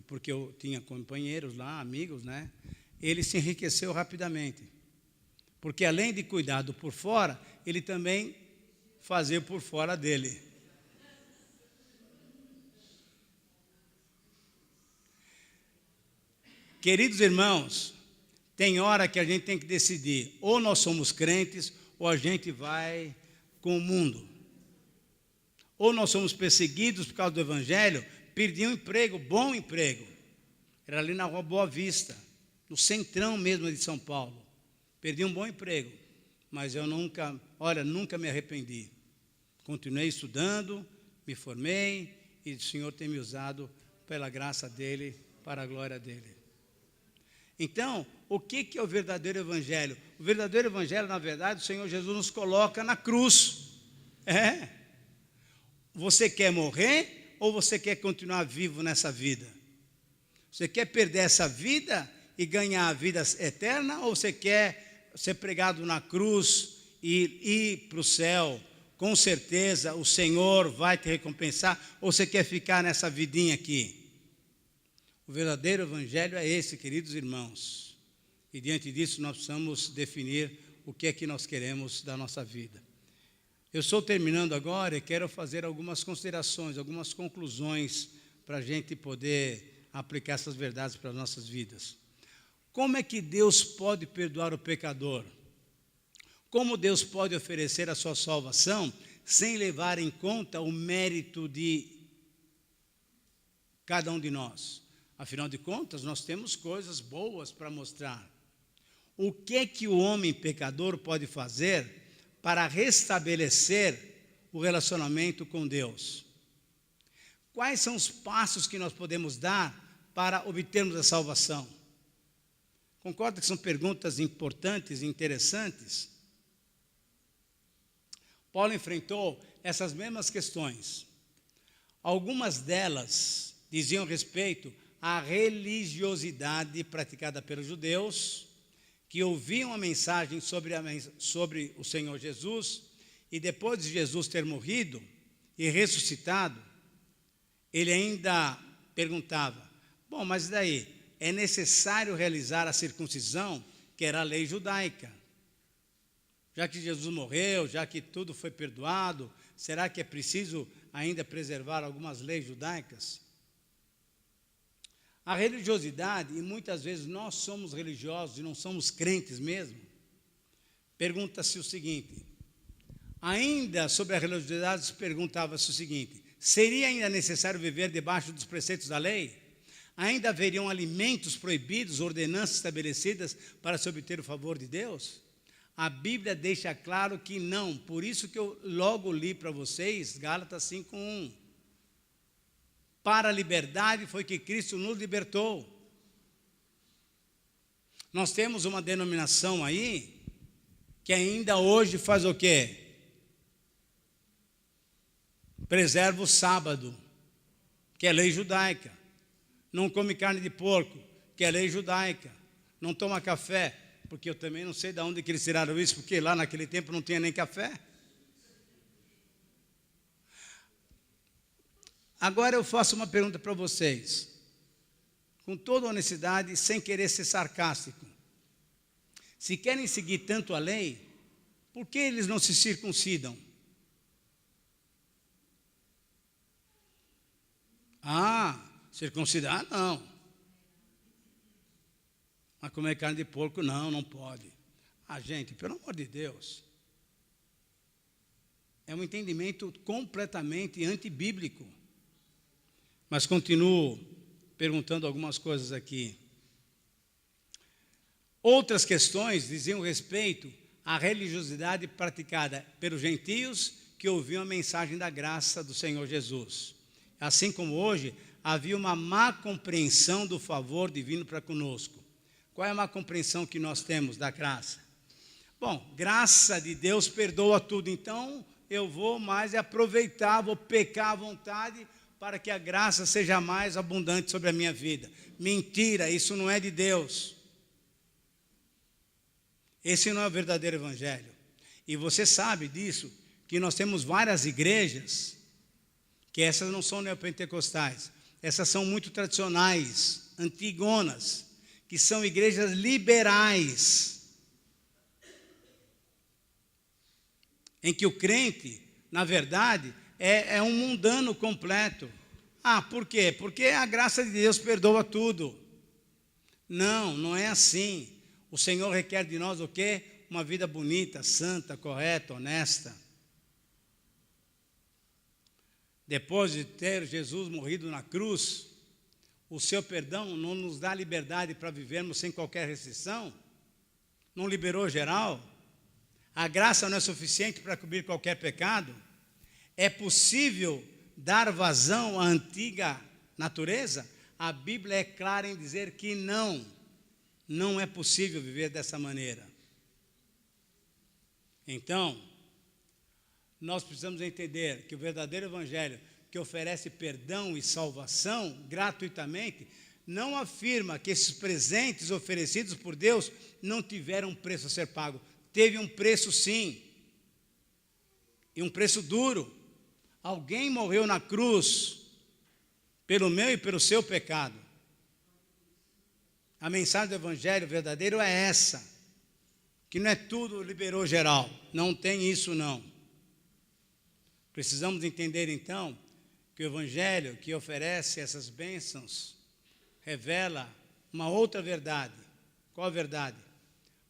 porque eu tinha companheiros lá, amigos, né? Ele se enriqueceu rapidamente. Porque além de cuidar do por fora, ele também fazia por fora dele. Queridos irmãos, tem hora que a gente tem que decidir, ou nós somos crentes, ou a gente vai com o mundo. Ou nós somos perseguidos por causa do Evangelho, perdi um emprego, bom emprego. Era ali na Rua Boa Vista, no centrão mesmo de São Paulo. Perdi um bom emprego, mas eu nunca me arrependi. Continuei estudando, me formei, e o Senhor tem me usado pela graça dEle, para a glória dEle. Então, o que é o verdadeiro evangelho? O verdadeiro evangelho, na verdade, o Senhor Jesus nos coloca na cruz. Você quer morrer ou você quer continuar vivo nessa vida? Você quer perder essa vida e ganhar a vida eterna, ou você quer ser pregado na cruz e ir para o céu? Com certeza o Senhor vai te recompensar, ou você quer ficar nessa vidinha aqui? O verdadeiro evangelho é esse, queridos irmãos. E diante disso nós precisamos definir o que é que nós queremos da nossa vida. Eu estou terminando agora e quero fazer algumas considerações, algumas conclusões para a gente poder aplicar essas verdades para as nossas vidas. Como é que Deus pode perdoar o pecador? Como Deus pode oferecer a sua salvação sem levar em conta o mérito de cada um de nós? Afinal de contas, nós temos coisas boas para mostrar. O que é que o homem pecador pode fazer para restabelecer o relacionamento com Deus? Quais são os passos que nós podemos dar para obtermos a salvação? Concorda que são perguntas importantes e interessantes? Paulo enfrentou essas mesmas questões. Algumas delas diziam respeito à religiosidade praticada pelos judeus, que ouviam a mensagem sobre o Senhor Jesus, e depois de Jesus ter morrido e ressuscitado, ele ainda perguntava, bom, mas daí, é necessário realizar a circuncisão, que era a lei judaica? Já que Jesus morreu, já que tudo foi perdoado, será que é preciso ainda preservar algumas leis judaicas? A religiosidade, e muitas vezes nós somos religiosos e não somos crentes mesmo, pergunta-se o seguinte, ainda sobre a religiosidade se perguntava-se o seguinte, Seria ainda necessário viver debaixo dos preceitos da lei? Ainda haveriam alimentos proibidos, ordenanças estabelecidas para se obter o favor de Deus? A Bíblia deixa claro que não. Por isso que eu logo li para vocês, Gálatas 5:1. Para a liberdade foi que Cristo nos libertou. Nós temos uma denominação aí, que ainda hoje faz o quê? Preserva o sábado, que é lei judaica. Não come carne de porco, que é lei judaica. Não toma café, porque eu também não sei de onde que eles tiraram isso, porque lá naquele tempo não tinha nem café. Agora eu faço uma pergunta para vocês, com toda honestidade, sem querer ser sarcástico. Se querem seguir tanto a lei, por que eles não se circuncidam? Circuncidar não. Mas comer carne de porco não pode. Gente, pelo amor de Deus. É um entendimento completamente antibíblico. Mas continuo perguntando algumas coisas aqui. Outras questões diziam respeito à religiosidade praticada pelos gentios que ouviam a mensagem da graça do Senhor Jesus. Assim como hoje, havia uma má compreensão do favor divino para conosco. Qual é a má compreensão que nós temos da graça? Bom, graça de Deus perdoa tudo, então eu vou mais aproveitar, vou pecar à vontade para que a graça seja mais abundante sobre a minha vida. Mentira, isso não é de Deus. Esse não é o verdadeiro evangelho. E você sabe disso, que nós temos várias igrejas, que essas não são neopentecostais, essas são muito tradicionais, antigonas, que são igrejas liberais, em que o crente, na verdade, é um mundano completo. Por quê? Porque a graça de Deus perdoa tudo. Não é assim. O Senhor requer de nós o quê? Uma vida bonita, santa, correta, honesta. Depois de ter Jesus morrido na cruz, o seu perdão não nos dá liberdade para vivermos sem qualquer restrição? Não liberou geral? A graça não é suficiente para cobrir qualquer pecado? É possível dar vazão à antiga natureza? A Bíblia é clara em dizer que não é possível viver dessa maneira. Então, nós precisamos entender que o verdadeiro evangelho, que oferece perdão e salvação gratuitamente, não afirma que esses presentes oferecidos por Deus não tiveram um preço a ser pago. Teve um preço sim, e um preço duro. Alguém morreu na cruz pelo meu e pelo seu pecado. A mensagem do evangelho verdadeiro é essa, que não é tudo liberou geral, não tem isso não. Precisamos entender então que o evangelho que oferece essas bênçãos revela uma outra verdade. Qual a verdade?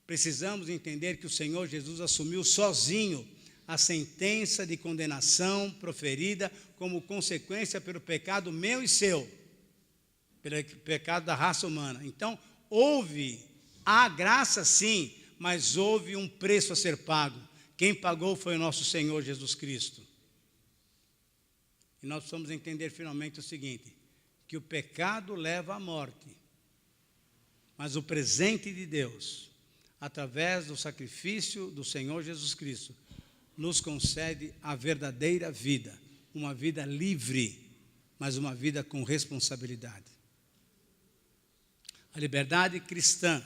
Precisamos entender que o Senhor Jesus assumiu sozinho a sentença de condenação proferida como consequência pelo pecado meu e seu, pelo pecado da raça humana. Então, houve a graça sim, mas houve um preço a ser pago. Quem pagou foi o nosso Senhor Jesus Cristo. E nós precisamos entender finalmente o seguinte, que o pecado leva à morte, mas o presente de Deus, através do sacrifício do Senhor Jesus Cristo, nos concede a verdadeira vida, uma vida livre, mas uma vida com responsabilidade. A liberdade cristã,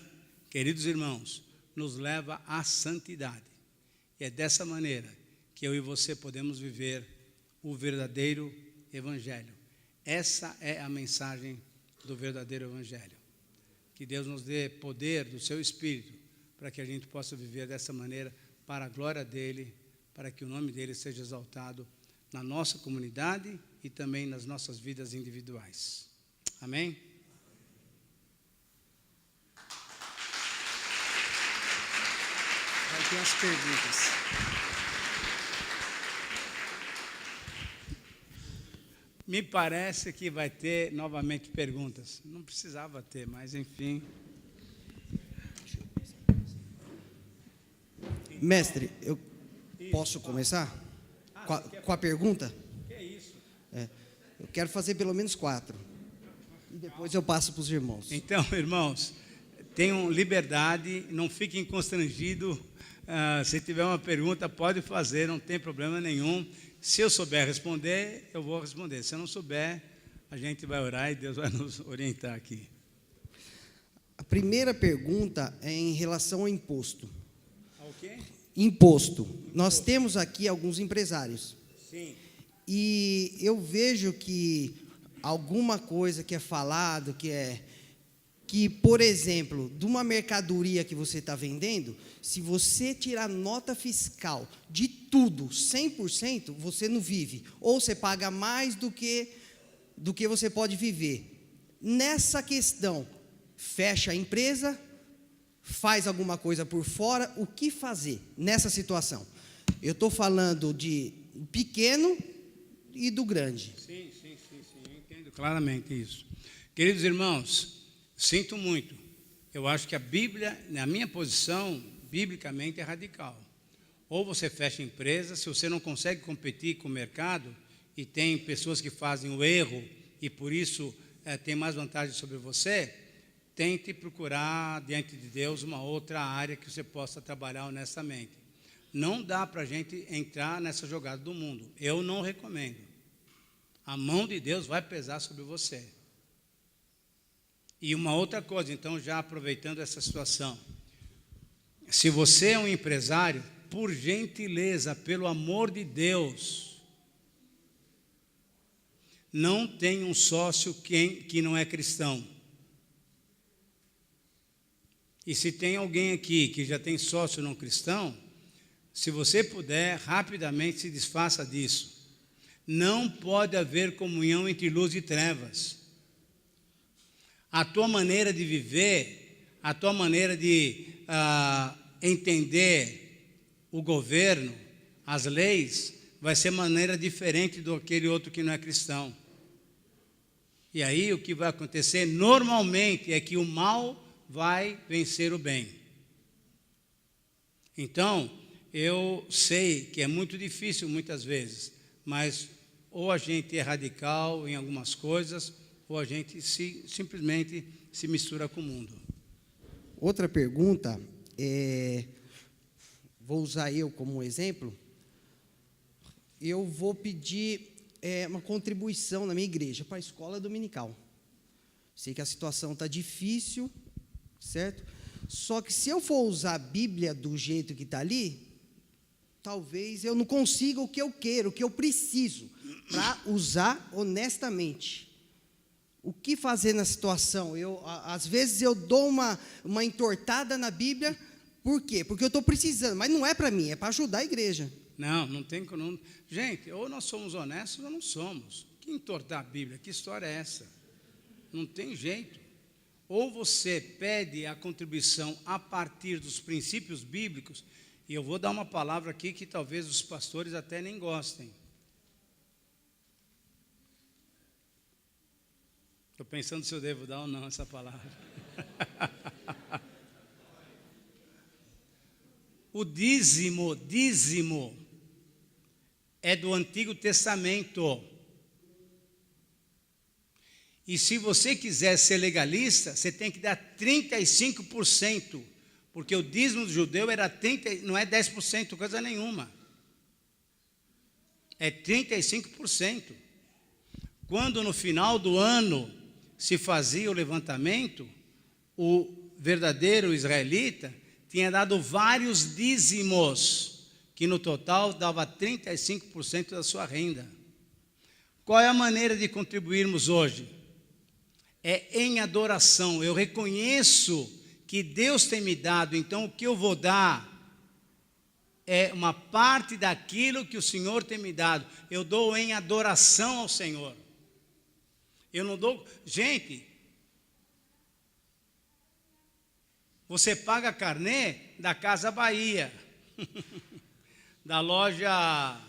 queridos irmãos, nos leva à santidade. E é dessa maneira que eu e você podemos viver o verdadeiro evangelho. Essa é a mensagem do verdadeiro evangelho. Que Deus nos dê poder do seu Espírito para que a gente possa viver dessa maneira para a glória dele, para que o nome dele seja exaltado na nossa comunidade e também nas nossas vidas individuais. Amém? Vai ter as perguntas. Me parece que vai ter novamente perguntas. Não precisava ter, mas enfim. Mestre, eu posso começar com a pergunta? Que é isso? Eu quero fazer pelo menos 4. E depois eu passo para os irmãos. Então, irmãos, tenham liberdade, não fiquem constrangidos. Se tiver uma pergunta, pode fazer, não tem problema nenhum. Se eu souber responder, eu vou responder. Se eu não souber, a gente vai orar e Deus vai nos orientar aqui. A primeira pergunta é em relação ao imposto. O quê? Imposto. Nós temos aqui alguns empresários. Sim. E eu vejo que alguma coisa que é falado, que, por exemplo, de uma mercadoria que você está vendendo, se você tirar nota fiscal de tudo, 100%, você não vive. Ou você paga mais do que você pode viver. Nessa questão, fecha a empresa, faz alguma coisa por fora, o que fazer nessa situação? Eu estou falando de pequeno e do grande. Sim, eu entendo claramente isso. Queridos irmãos, sinto muito. Eu acho que a Bíblia, na minha posição, biblicamente é radical. Ou você fecha a empresa, se você não consegue competir com o mercado, e tem pessoas que fazem o erro, e por isso tem mais vantagem sobre você, tente procurar, diante de Deus, uma outra área que você possa trabalhar honestamente. Não dá para a gente entrar nessa jogada do mundo. Eu não recomendo. A mão de Deus vai pesar sobre você. E uma outra coisa, então, já aproveitando essa situação. Se você é um empresário, por gentileza, pelo amor de Deus, não tenha um sócio que não é cristão. E se tem alguém aqui que já tem sócio não cristão, se você puder, rapidamente se desfaça disso. Não pode haver comunhão entre luz e trevas. A tua maneira de viver, a tua maneira de entender o governo, as leis, vai ser maneira diferente do aquele outro que não é cristão. E aí o que vai acontecer normalmente é que o mal vai vencer o bem. Então, eu sei que é muito difícil muitas vezes, mas ou a gente é radical em algumas coisas, ou a gente simplesmente se mistura com o mundo. Outra pergunta, vou usar eu como exemplo. Eu vou pedir uma contribuição na minha igreja para a escola dominical. Sei que a situação está difícil, certo? Só que se eu for usar a Bíblia do jeito que está ali, talvez eu não consiga o que eu quero, o que eu preciso, para usar honestamente. O que fazer na situação? Às vezes eu dou uma entortada na Bíblia, por quê? Porque eu estou precisando, mas não é para mim, é para ajudar a igreja. Não tem como. Gente, ou nós somos honestos ou não somos. Que entortar a Bíblia? Que história é essa? Não tem jeito. Ou você pede a contribuição a partir dos princípios bíblicos, e eu vou dar uma palavra aqui que talvez os pastores até nem gostem. Estou pensando se eu devo dar ou não essa palavra. O dízimo é do Antigo Testamento. E se você quiser ser legalista, você tem que dar 35%, porque o dízimo do judeu era 30%, não é 10% coisa nenhuma. É 35%. Quando no final do ano se fazia o levantamento, o verdadeiro israelita tinha dado vários dízimos, que no total dava 35% da sua renda. Qual é a maneira de contribuirmos hoje? É em adoração. Eu reconheço que Deus tem me dado, então o que eu vou dar é uma parte daquilo que o Senhor tem me dado. Eu dou em adoração ao Senhor. Eu não dou... Gente, você paga carnê da Casa Bahia, da loja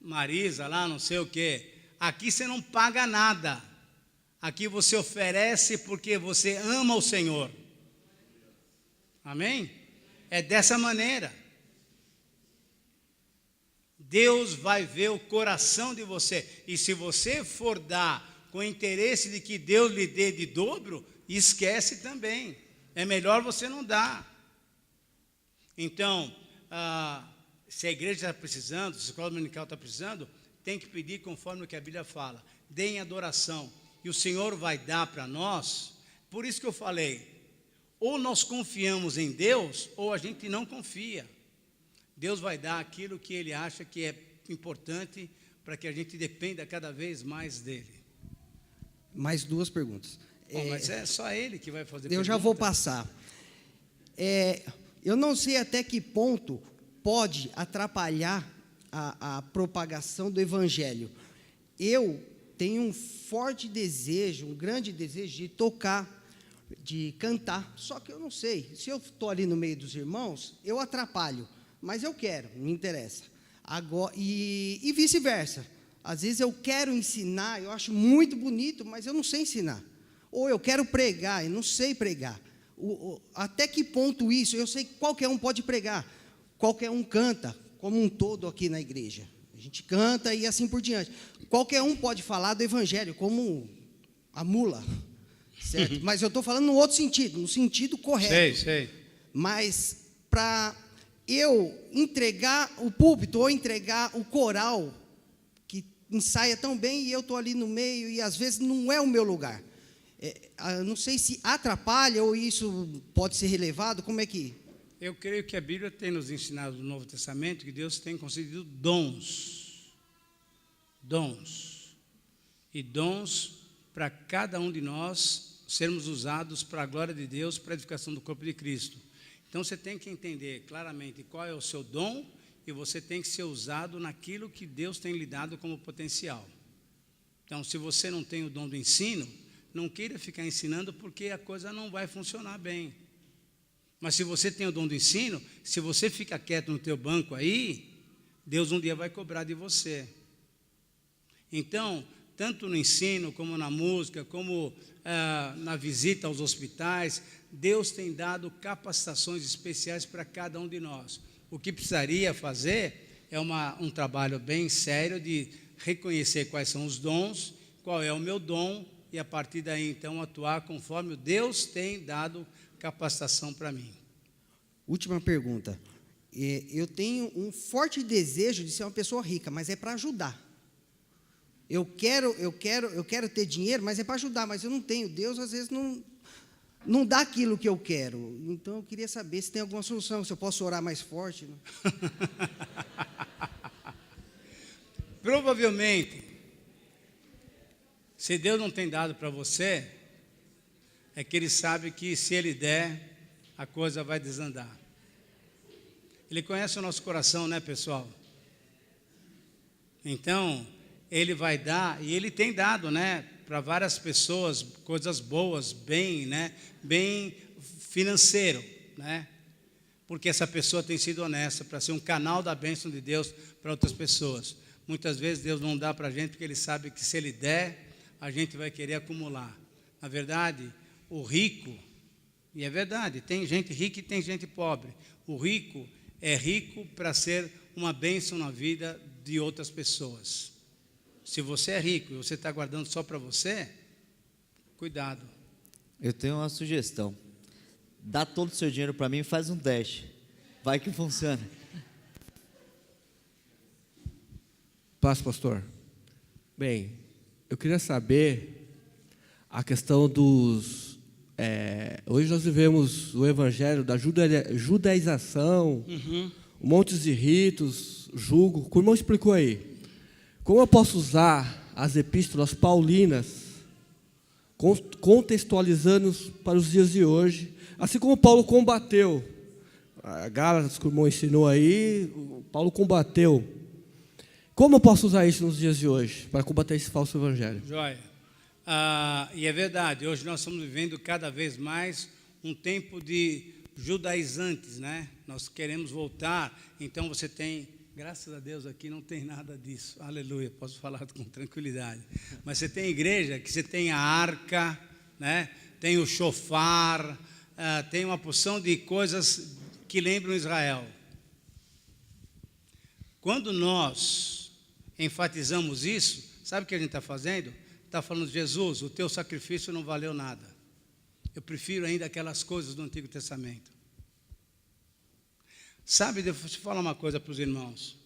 Marisa, lá não sei o quê. Aqui você não paga nada. Aqui você oferece porque você ama o Senhor. Amém? É dessa maneira. Deus vai ver o coração de você. E se você for dar com o interesse de que Deus lhe dê de dobro, esquece também. É melhor você não dar. Então, se a igreja está precisando, se a escola dominical está precisando, tem que pedir conforme o que a Bíblia fala. Deem adoração. E o Senhor vai dar para nós. Por isso que eu falei, ou nós confiamos em Deus, ou a gente não confia. Deus vai dar aquilo que Ele acha que é importante para que a gente dependa cada vez mais dEle. Mais 2 perguntas. Bom, mas é só Ele que vai fazer Eu pergunta. já vou passar. Eu não sei até que ponto pode atrapalhar a propagação do Evangelho. Eu tenho um forte desejo, um grande desejo de tocar, de cantar, só que eu não sei. Se eu estou ali no meio dos irmãos, eu atrapalho, mas eu quero, me interessa. Agora, e vice-versa. Às vezes eu quero ensinar, eu acho muito bonito, mas eu não sei ensinar. Ou eu quero pregar, e não sei pregar. Até que ponto isso? Eu sei que qualquer um pode pregar, qualquer um canta, como um todo aqui na igreja. A gente canta e assim por diante. Qualquer um pode falar do Evangelho, como a mula, certo? Mas eu estou falando no outro sentido, no sentido correto. Sei. Mas para eu entregar o púlpito ou entregar o coral, que ensaia tão bem, e eu estou ali no meio, e às vezes não é o meu lugar. Não sei se atrapalha ou isso pode ser relevado, como é que... Eu creio que a Bíblia tem nos ensinado no Novo Testamento que Deus tem concedido dons. E dons para cada um de nós sermos usados para a glória de Deus, para a edificação do corpo de Cristo. Então você tem que entender claramente qual é o seu dom e você tem que ser usado naquilo que Deus tem lhe dado como potencial. Então, se você não tem o dom do ensino, não queira ficar ensinando porque a coisa não vai funcionar bem. Mas se você tem o dom do ensino, se você fica quieto no teu banco aí, Deus um dia vai cobrar de você. Então, tanto no ensino, como na música, como na visita aos hospitais, Deus tem dado capacitações especiais para cada um de nós. O que precisaria fazer é um trabalho bem sério de reconhecer quais são os dons, qual é o meu dom, e a partir daí, então, atuar conforme Deus tem dado capacitação para mim. Última pergunta. Eu tenho um forte desejo de ser uma pessoa rica, mas é para ajudar. Eu quero ter dinheiro, mas é para ajudar, mas eu não tenho. Deus, às vezes, não dá aquilo que eu quero. Então, eu queria saber se tem alguma solução, se eu posso orar mais forte. Né? Provavelmente, se Deus não tem dado para você, é que Ele sabe que se Ele der, a coisa vai desandar. Ele conhece o nosso coração, né, pessoal? Então, Ele vai dar, e Ele tem dado, né, para várias pessoas, coisas boas, bem financeiro, né? Porque essa pessoa tem sido honesta para ser um canal da bênção de Deus para outras pessoas. Muitas vezes Deus não dá para a gente porque Ele sabe que se Ele der, a gente vai querer acumular. Na verdade, o rico, e é verdade, tem gente rica e tem gente pobre. O rico é rico para ser uma bênção na vida de outras pessoas. Se você é rico e você está guardando só para você, cuidado. Eu tenho uma sugestão. Dá todo o seu dinheiro para mim e faz um dash. Vai que funciona. Paz, pastor. Bem, eu queria saber a questão dos... hoje nós vivemos o evangelho da judaização, um monte de ritos, julgo. Como o irmão explicou aí, como eu posso usar as epístolas paulinas, contextualizando para os dias de hoje, assim como Paulo combateu, a Gálatas que o irmão ensinou aí, Paulo combateu. Como eu posso usar isso nos dias de hoje, para combater esse falso evangelho? Joia. E é verdade, hoje nós estamos vivendo cada vez mais um tempo de judaizantes, né? Nós queremos voltar, então você tem Graças a Deus aqui não tem nada disso. Aleluia, posso falar com tranquilidade. Mas você tem igreja que você tem a arca, né? Tem o shofar, tem uma porção de coisas que lembram Israel. Quando nós enfatizamos isso, sabe o que a gente está fazendo? Está falando, Jesus, o teu sacrifício não valeu nada. Eu prefiro ainda aquelas coisas do Antigo Testamento. Sabe, deixa eu falar uma coisa para os irmãos.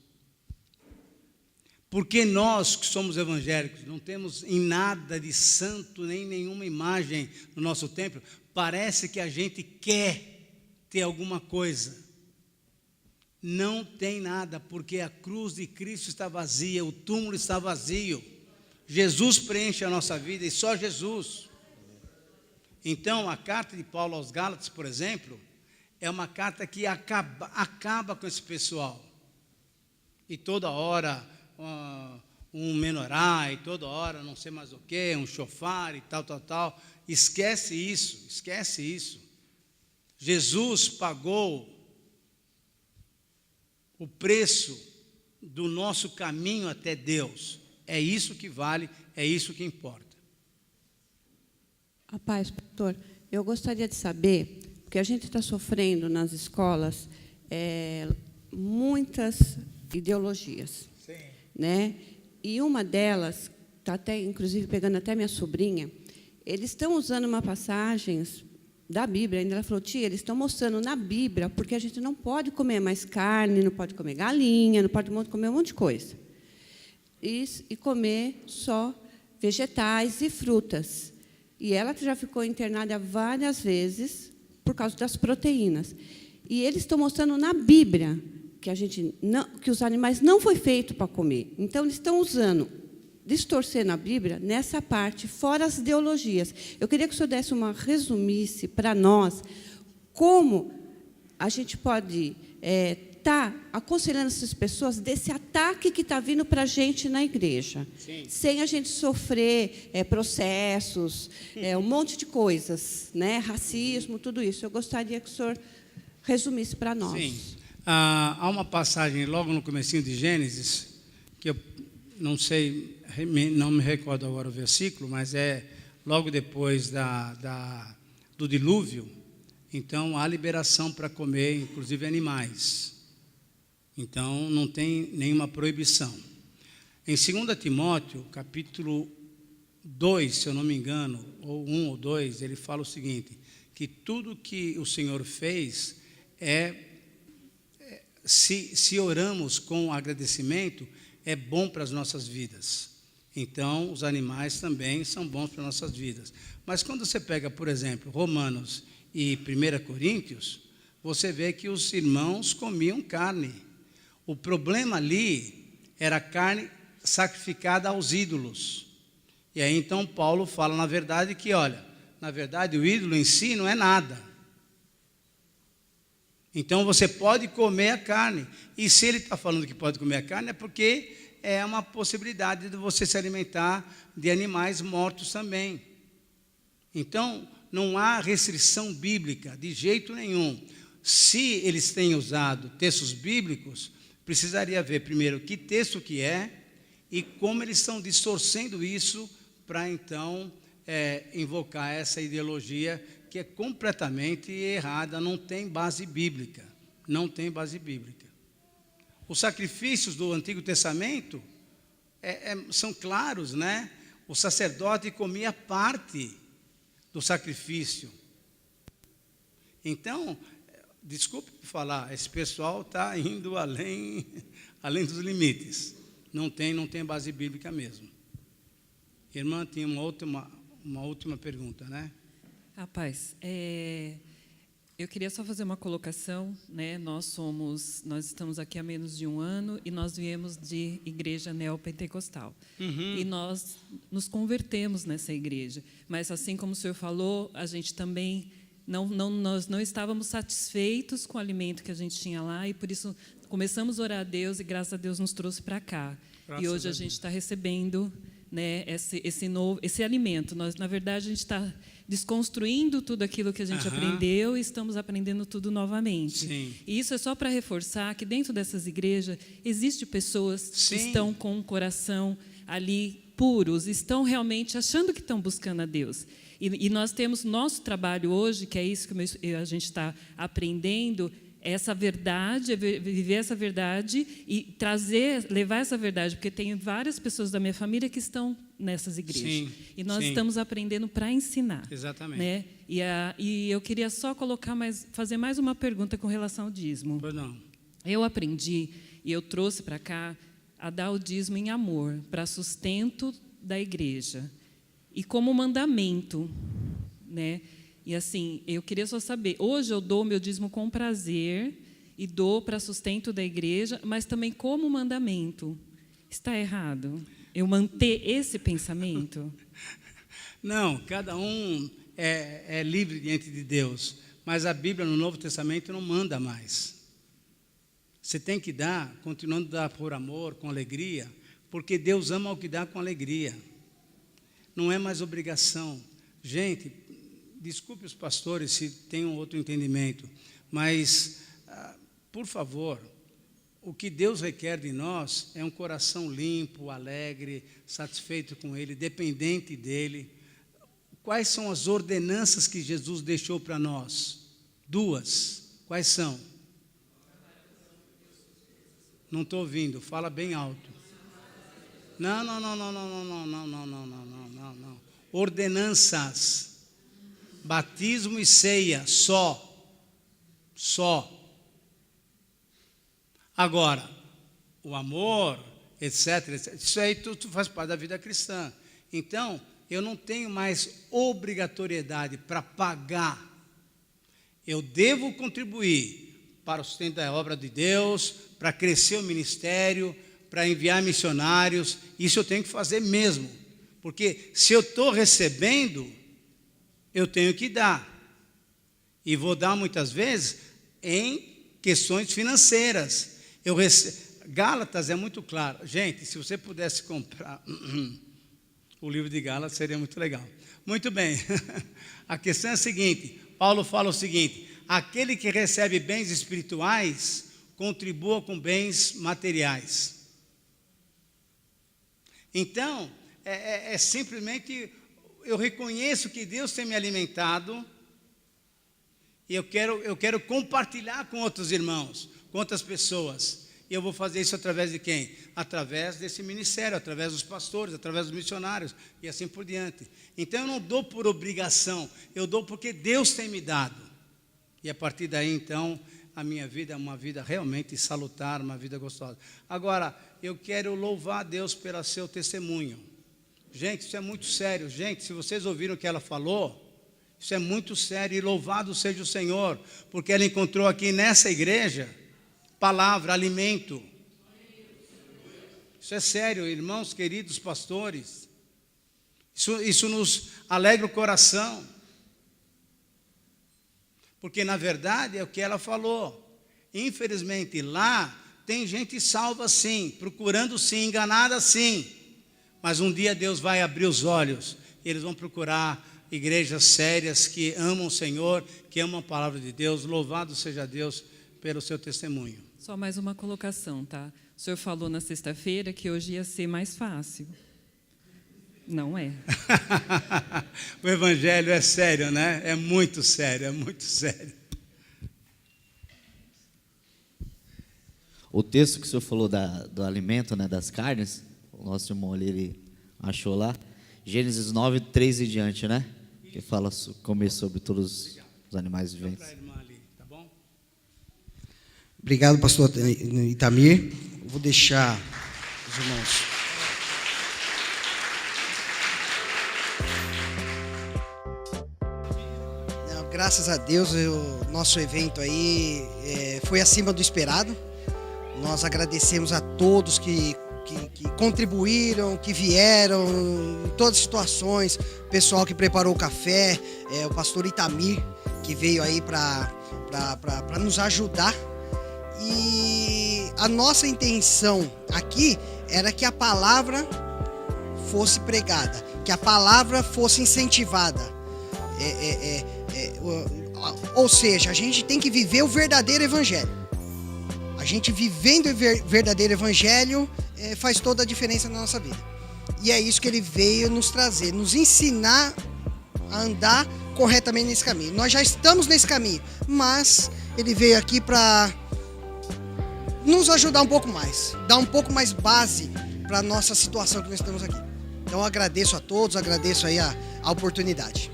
Porque nós que somos evangélicos, não temos em nada de santo, nem nenhuma imagem no nosso templo, parece que a gente quer ter alguma coisa. Não tem nada, porque a cruz de Cristo está vazia, o túmulo está vazio. Jesus preenche a nossa vida e só Jesus. Então, a carta de Paulo aos Gálatas, por exemplo, é uma carta que acaba com esse pessoal. E toda hora um menorá, e toda hora não sei mais o que, um shofar e tal. Esquece isso. Jesus pagou o preço do nosso caminho até Deus. É isso que vale, é isso que importa. A paz, pastor. Eu gostaria de saber, porque a gente está sofrendo nas escolas muitas ideologias. Sim. Né? E uma delas, está até, inclusive pegando até minha sobrinha, eles estão usando uma passagem da Bíblia, ainda ela falou, tia, eles estão mostrando na Bíblia, porque a gente não pode comer mais carne, não pode comer galinha, não pode comer um monte de coisa. E comer só vegetais e frutas. E ela já ficou internada várias vezes por causa das proteínas. E eles estão mostrando na Bíblia que os animais não foi feito para comer. Então, eles estão distorcendo a Bíblia nessa parte, fora as ideologias. Eu queria que o senhor desse resumisse para nós como a gente pode estar aconselhando essas pessoas desse ataque que está vindo para a gente na igreja. Sim. Sem a gente sofrer processos, um monte de coisas, né? Racismo, tudo isso. Eu gostaria que o senhor resumisse para nós. Sim. Há uma passagem logo no comecinho de Gênesis, que eu não sei, não me recordo agora o versículo, mas é logo depois do dilúvio. Então, há liberação para comer, inclusive, animais. Então, não tem nenhuma proibição. Em 2 Timóteo, capítulo 2, se eu não me engano, ou 1 ou 2, ele fala o seguinte, que tudo que o Senhor fez se oramos com agradecimento, é bom para as nossas vidas. Então, os animais também são bons para as nossas vidas. Mas quando você pega, por exemplo, Romanos e 1 Coríntios, você vê que os irmãos comiam carne. O problema ali era carne sacrificada aos ídolos. E aí, então, Paulo fala, na verdade, que, olha, na verdade, o ídolo em si não é nada. Então, você pode comer a carne. E se ele está falando que pode comer a carne, é porque é uma possibilidade de você se alimentar de animais mortos também. Então, não há restrição bíblica, de jeito nenhum. Se eles têm usado textos bíblicos, precisaria ver primeiro que texto que é e como eles estão distorcendo isso para, então, invocar essa ideologia que é completamente errada, não tem base bíblica. Não tem base bíblica. Os sacrifícios do Antigo Testamento são claros, né? O sacerdote comia parte do sacrifício. Então, desculpe falar, esse pessoal está indo além dos limites. Não tem base bíblica mesmo. Irmã, tinha uma última pergunta, né? Rapaz, eu queria só fazer uma colocação, né? Nós estamos aqui há menos de um ano e nós viemos de igreja neopentecostal. Uhum. E nós nos convertemos nessa igreja. Mas, assim como o senhor falou, a gente também nós não estávamos satisfeitos com o alimento que a gente tinha lá e, por isso, começamos a orar a Deus e, graças a Deus, nos trouxe para cá. Graças e hoje a gente está recebendo, né, esse alimento. Na verdade, a gente está desconstruindo tudo aquilo que a gente aprendeu e estamos aprendendo tudo novamente. Sim. E isso é só para reforçar que dentro dessas igrejas existem pessoas que estão com o coração ali puros, estão realmente achando que estão buscando a Deus. E nós temos nosso trabalho hoje, que é isso que a gente está aprendendo, essa verdade, viver essa verdade e levar essa verdade, porque tem várias pessoas da minha família que estão nessas igrejas. Sim, e nós sim. estamos aprendendo para ensinar. Exatamente. Né? E eu queria só fazer mais uma pergunta com relação ao dízimo. Pois não. Eu aprendi, e eu trouxe para cá, a dar o dízimo em amor, para sustento da igreja. E como mandamento, né? E assim, eu queria só saber, hoje eu dou meu dízimo com prazer e dou para sustento da igreja, mas também como mandamento. Está errado eu manter esse pensamento? Não, cada um é livre diante de Deus, mas a Bíblia no Novo Testamento não manda mais. Você tem que dar, continuando a dar por amor, com alegria, porque Deus ama o que dá com alegria. Não é mais obrigação. Gente, desculpe os pastores se têm um outro entendimento, mas, por favor, o que Deus requer de nós é um coração limpo, alegre, satisfeito com Ele, dependente dEle. Quais são as ordenanças que Jesus deixou para nós? 2. Quais são? Não estou ouvindo, fala bem alto. Não. Ordenanças. Batismo e ceia, só. Agora, o amor, etc. Isso aí tudo faz parte da vida cristã. Então, eu não tenho mais obrigatoriedade para pagar. Eu devo contribuir para o sustento da obra de Deus, para crescer o ministério, para enviar missionários. Isso eu tenho que fazer mesmo. Porque se eu estou recebendo, eu tenho que dar. E vou dar muitas vezes em questões financeiras. Gálatas é muito claro. Gente, se você pudesse comprar o livro de Gálatas, seria muito legal. Muito bem. A questão é a seguinte. Paulo fala o seguinte: aquele que recebe bens espirituais, contribua com bens materiais. Então, simplesmente, eu reconheço que Deus tem me alimentado, e eu quero compartilhar com outros irmãos, com outras pessoas. E eu vou fazer isso através de quem? Através desse ministério, através dos pastores, através dos missionários, e assim por diante. Então, eu não dou por obrigação, eu dou porque Deus tem me dado. E a partir daí, então, a minha vida é uma vida realmente salutar, uma vida gostosa. Agora, eu quero louvar a Deus pelo seu testemunho. Gente, isso é muito sério. Gente, se vocês ouviram o que ela falou, isso é muito sério, e louvado seja o Senhor, porque ela encontrou aqui nessa igreja palavra, alimento. Isso é sério, irmãos queridos pastores. Isso nos alegra o coração. Porque, na verdade, é o que ela falou. Infelizmente, lá tem gente salva sim, procurando sim, enganada sim. Mas um dia Deus vai abrir os olhos, e eles vão procurar igrejas sérias que amam o Senhor, que amam a palavra de Deus. Louvado seja Deus pelo seu testemunho. Só mais uma colocação, tá? O senhor falou na sexta-feira que hoje ia ser mais fácil. Não é. O evangelho é sério, né? É muito sério, é muito sério. O texto que o senhor falou do alimento, né, das carnes, o nosso irmão ali, ele achou lá, Gênesis 9, 3 e diante, né? Que fala comer sobre todos os animais viventes. Obrigado, pastor Itamir. Vou deixar os irmãos. Graças a Deus, o nosso evento aí foi acima do esperado. Nós agradecemos a todos que contribuíram, que vieram em todas as situações, o pessoal que preparou o café, o pastor Itamir, que veio aí para nos ajudar. E a nossa intenção aqui era que a palavra fosse pregada, que a palavra fosse incentivada. Ou seja, a gente tem que viver o verdadeiro evangelho. A gente vivendo o verdadeiro evangelho faz toda a diferença na nossa vida. E é isso que ele veio nos trazer, nos ensinar a andar corretamente nesse caminho. Nós já estamos nesse caminho, mas ele veio aqui para nos ajudar um pouco mais, dar um pouco mais base para a nossa situação que nós estamos aqui. Então eu agradeço a todos, agradeço aí a oportunidade.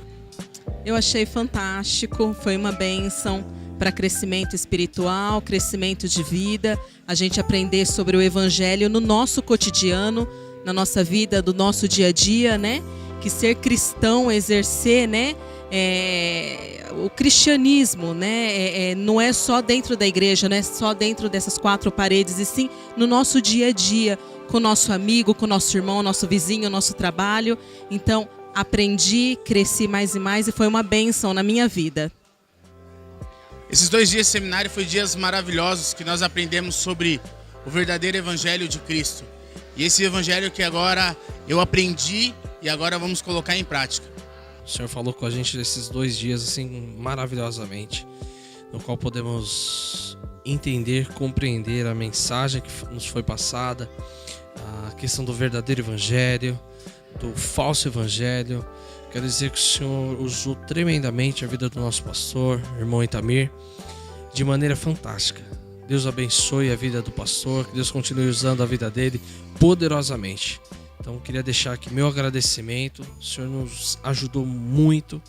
Eu achei fantástico, foi uma bênção para crescimento espiritual, crescimento de vida, a gente aprender sobre o evangelho no nosso cotidiano, na nossa vida, do nosso dia a dia, né? Que ser cristão, exercer, né? O cristianismo, né? Não é só dentro da igreja, não é só dentro dessas 4 paredes, e sim no nosso dia a dia, com o nosso amigo, com o nosso irmão, nosso vizinho, nosso trabalho. Então, aprendi, cresci mais e mais e foi uma bênção na minha vida. Esses 2 dias de seminário foram dias maravilhosos que nós aprendemos sobre o verdadeiro evangelho de Cristo. E esse evangelho que agora eu aprendi e agora vamos colocar em prática. O Senhor falou com a gente nesses 2 dias assim maravilhosamente, no qual podemos entender, compreender a mensagem que nos foi passada, a questão do verdadeiro evangelho, do falso evangelho. Quero dizer que o Senhor usou tremendamente a vida do nosso pastor, irmão Itamir, de maneira fantástica. Deus abençoe a vida do pastor, que Deus continue usando a vida dele poderosamente. Então, queria deixar aqui meu agradecimento. O Senhor nos ajudou muito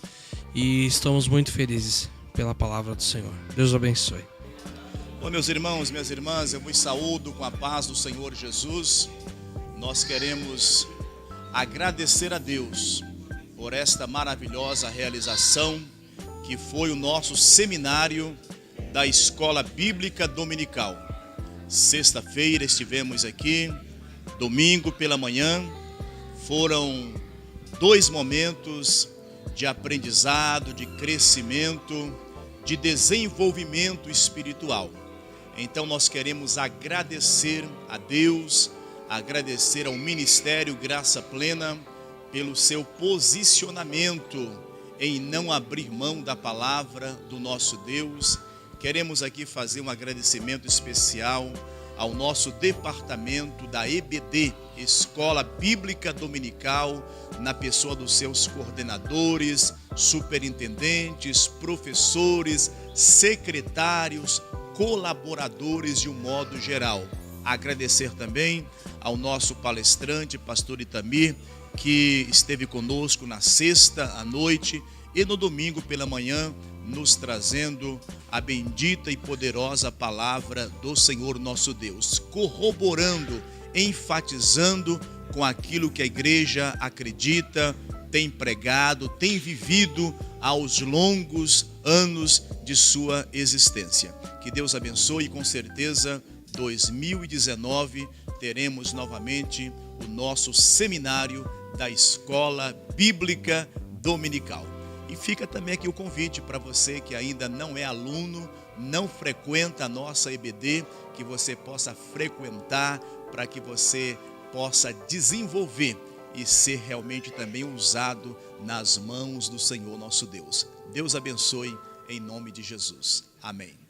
e estamos muito felizes pela palavra do Senhor. Deus abençoe. Bom, meus irmãos, minhas irmãs, eu vos saúdo com a paz do Senhor Jesus. Nós queremos agradecer a Deus por esta maravilhosa realização que foi o nosso seminário da Escola Bíblica Dominical. Sexta-feira estivemos aqui, domingo pela manhã, foram 2 momentos de aprendizado, de crescimento, de desenvolvimento espiritual. Então nós queremos agradecer a Deus, agradecer ao Ministério Graça Plena pelo seu posicionamento em não abrir mão da palavra do nosso Deus. Queremos aqui fazer um agradecimento especial ao nosso departamento da EBD, Escola Bíblica Dominical, na pessoa dos seus coordenadores, superintendentes, professores, secretários, colaboradores de um modo geral. Agradecer também ao nosso palestrante, pastor Itamir, que esteve conosco na sexta à noite e no domingo pela manhã, nos trazendo a bendita e poderosa palavra do Senhor nosso Deus, corroborando, enfatizando com aquilo que a igreja acredita, tem pregado, tem vivido aos longos anos de sua existência. Que Deus abençoe e com certeza 2019 teremos novamente o nosso seminário da Escola Bíblica Dominical. E fica também aqui o convite para você que ainda não é aluno, não frequenta a nossa EBD, que você possa frequentar para que você possa desenvolver e ser realmente também usado nas mãos do Senhor nosso Deus. Deus abençoe em nome de Jesus. Amém.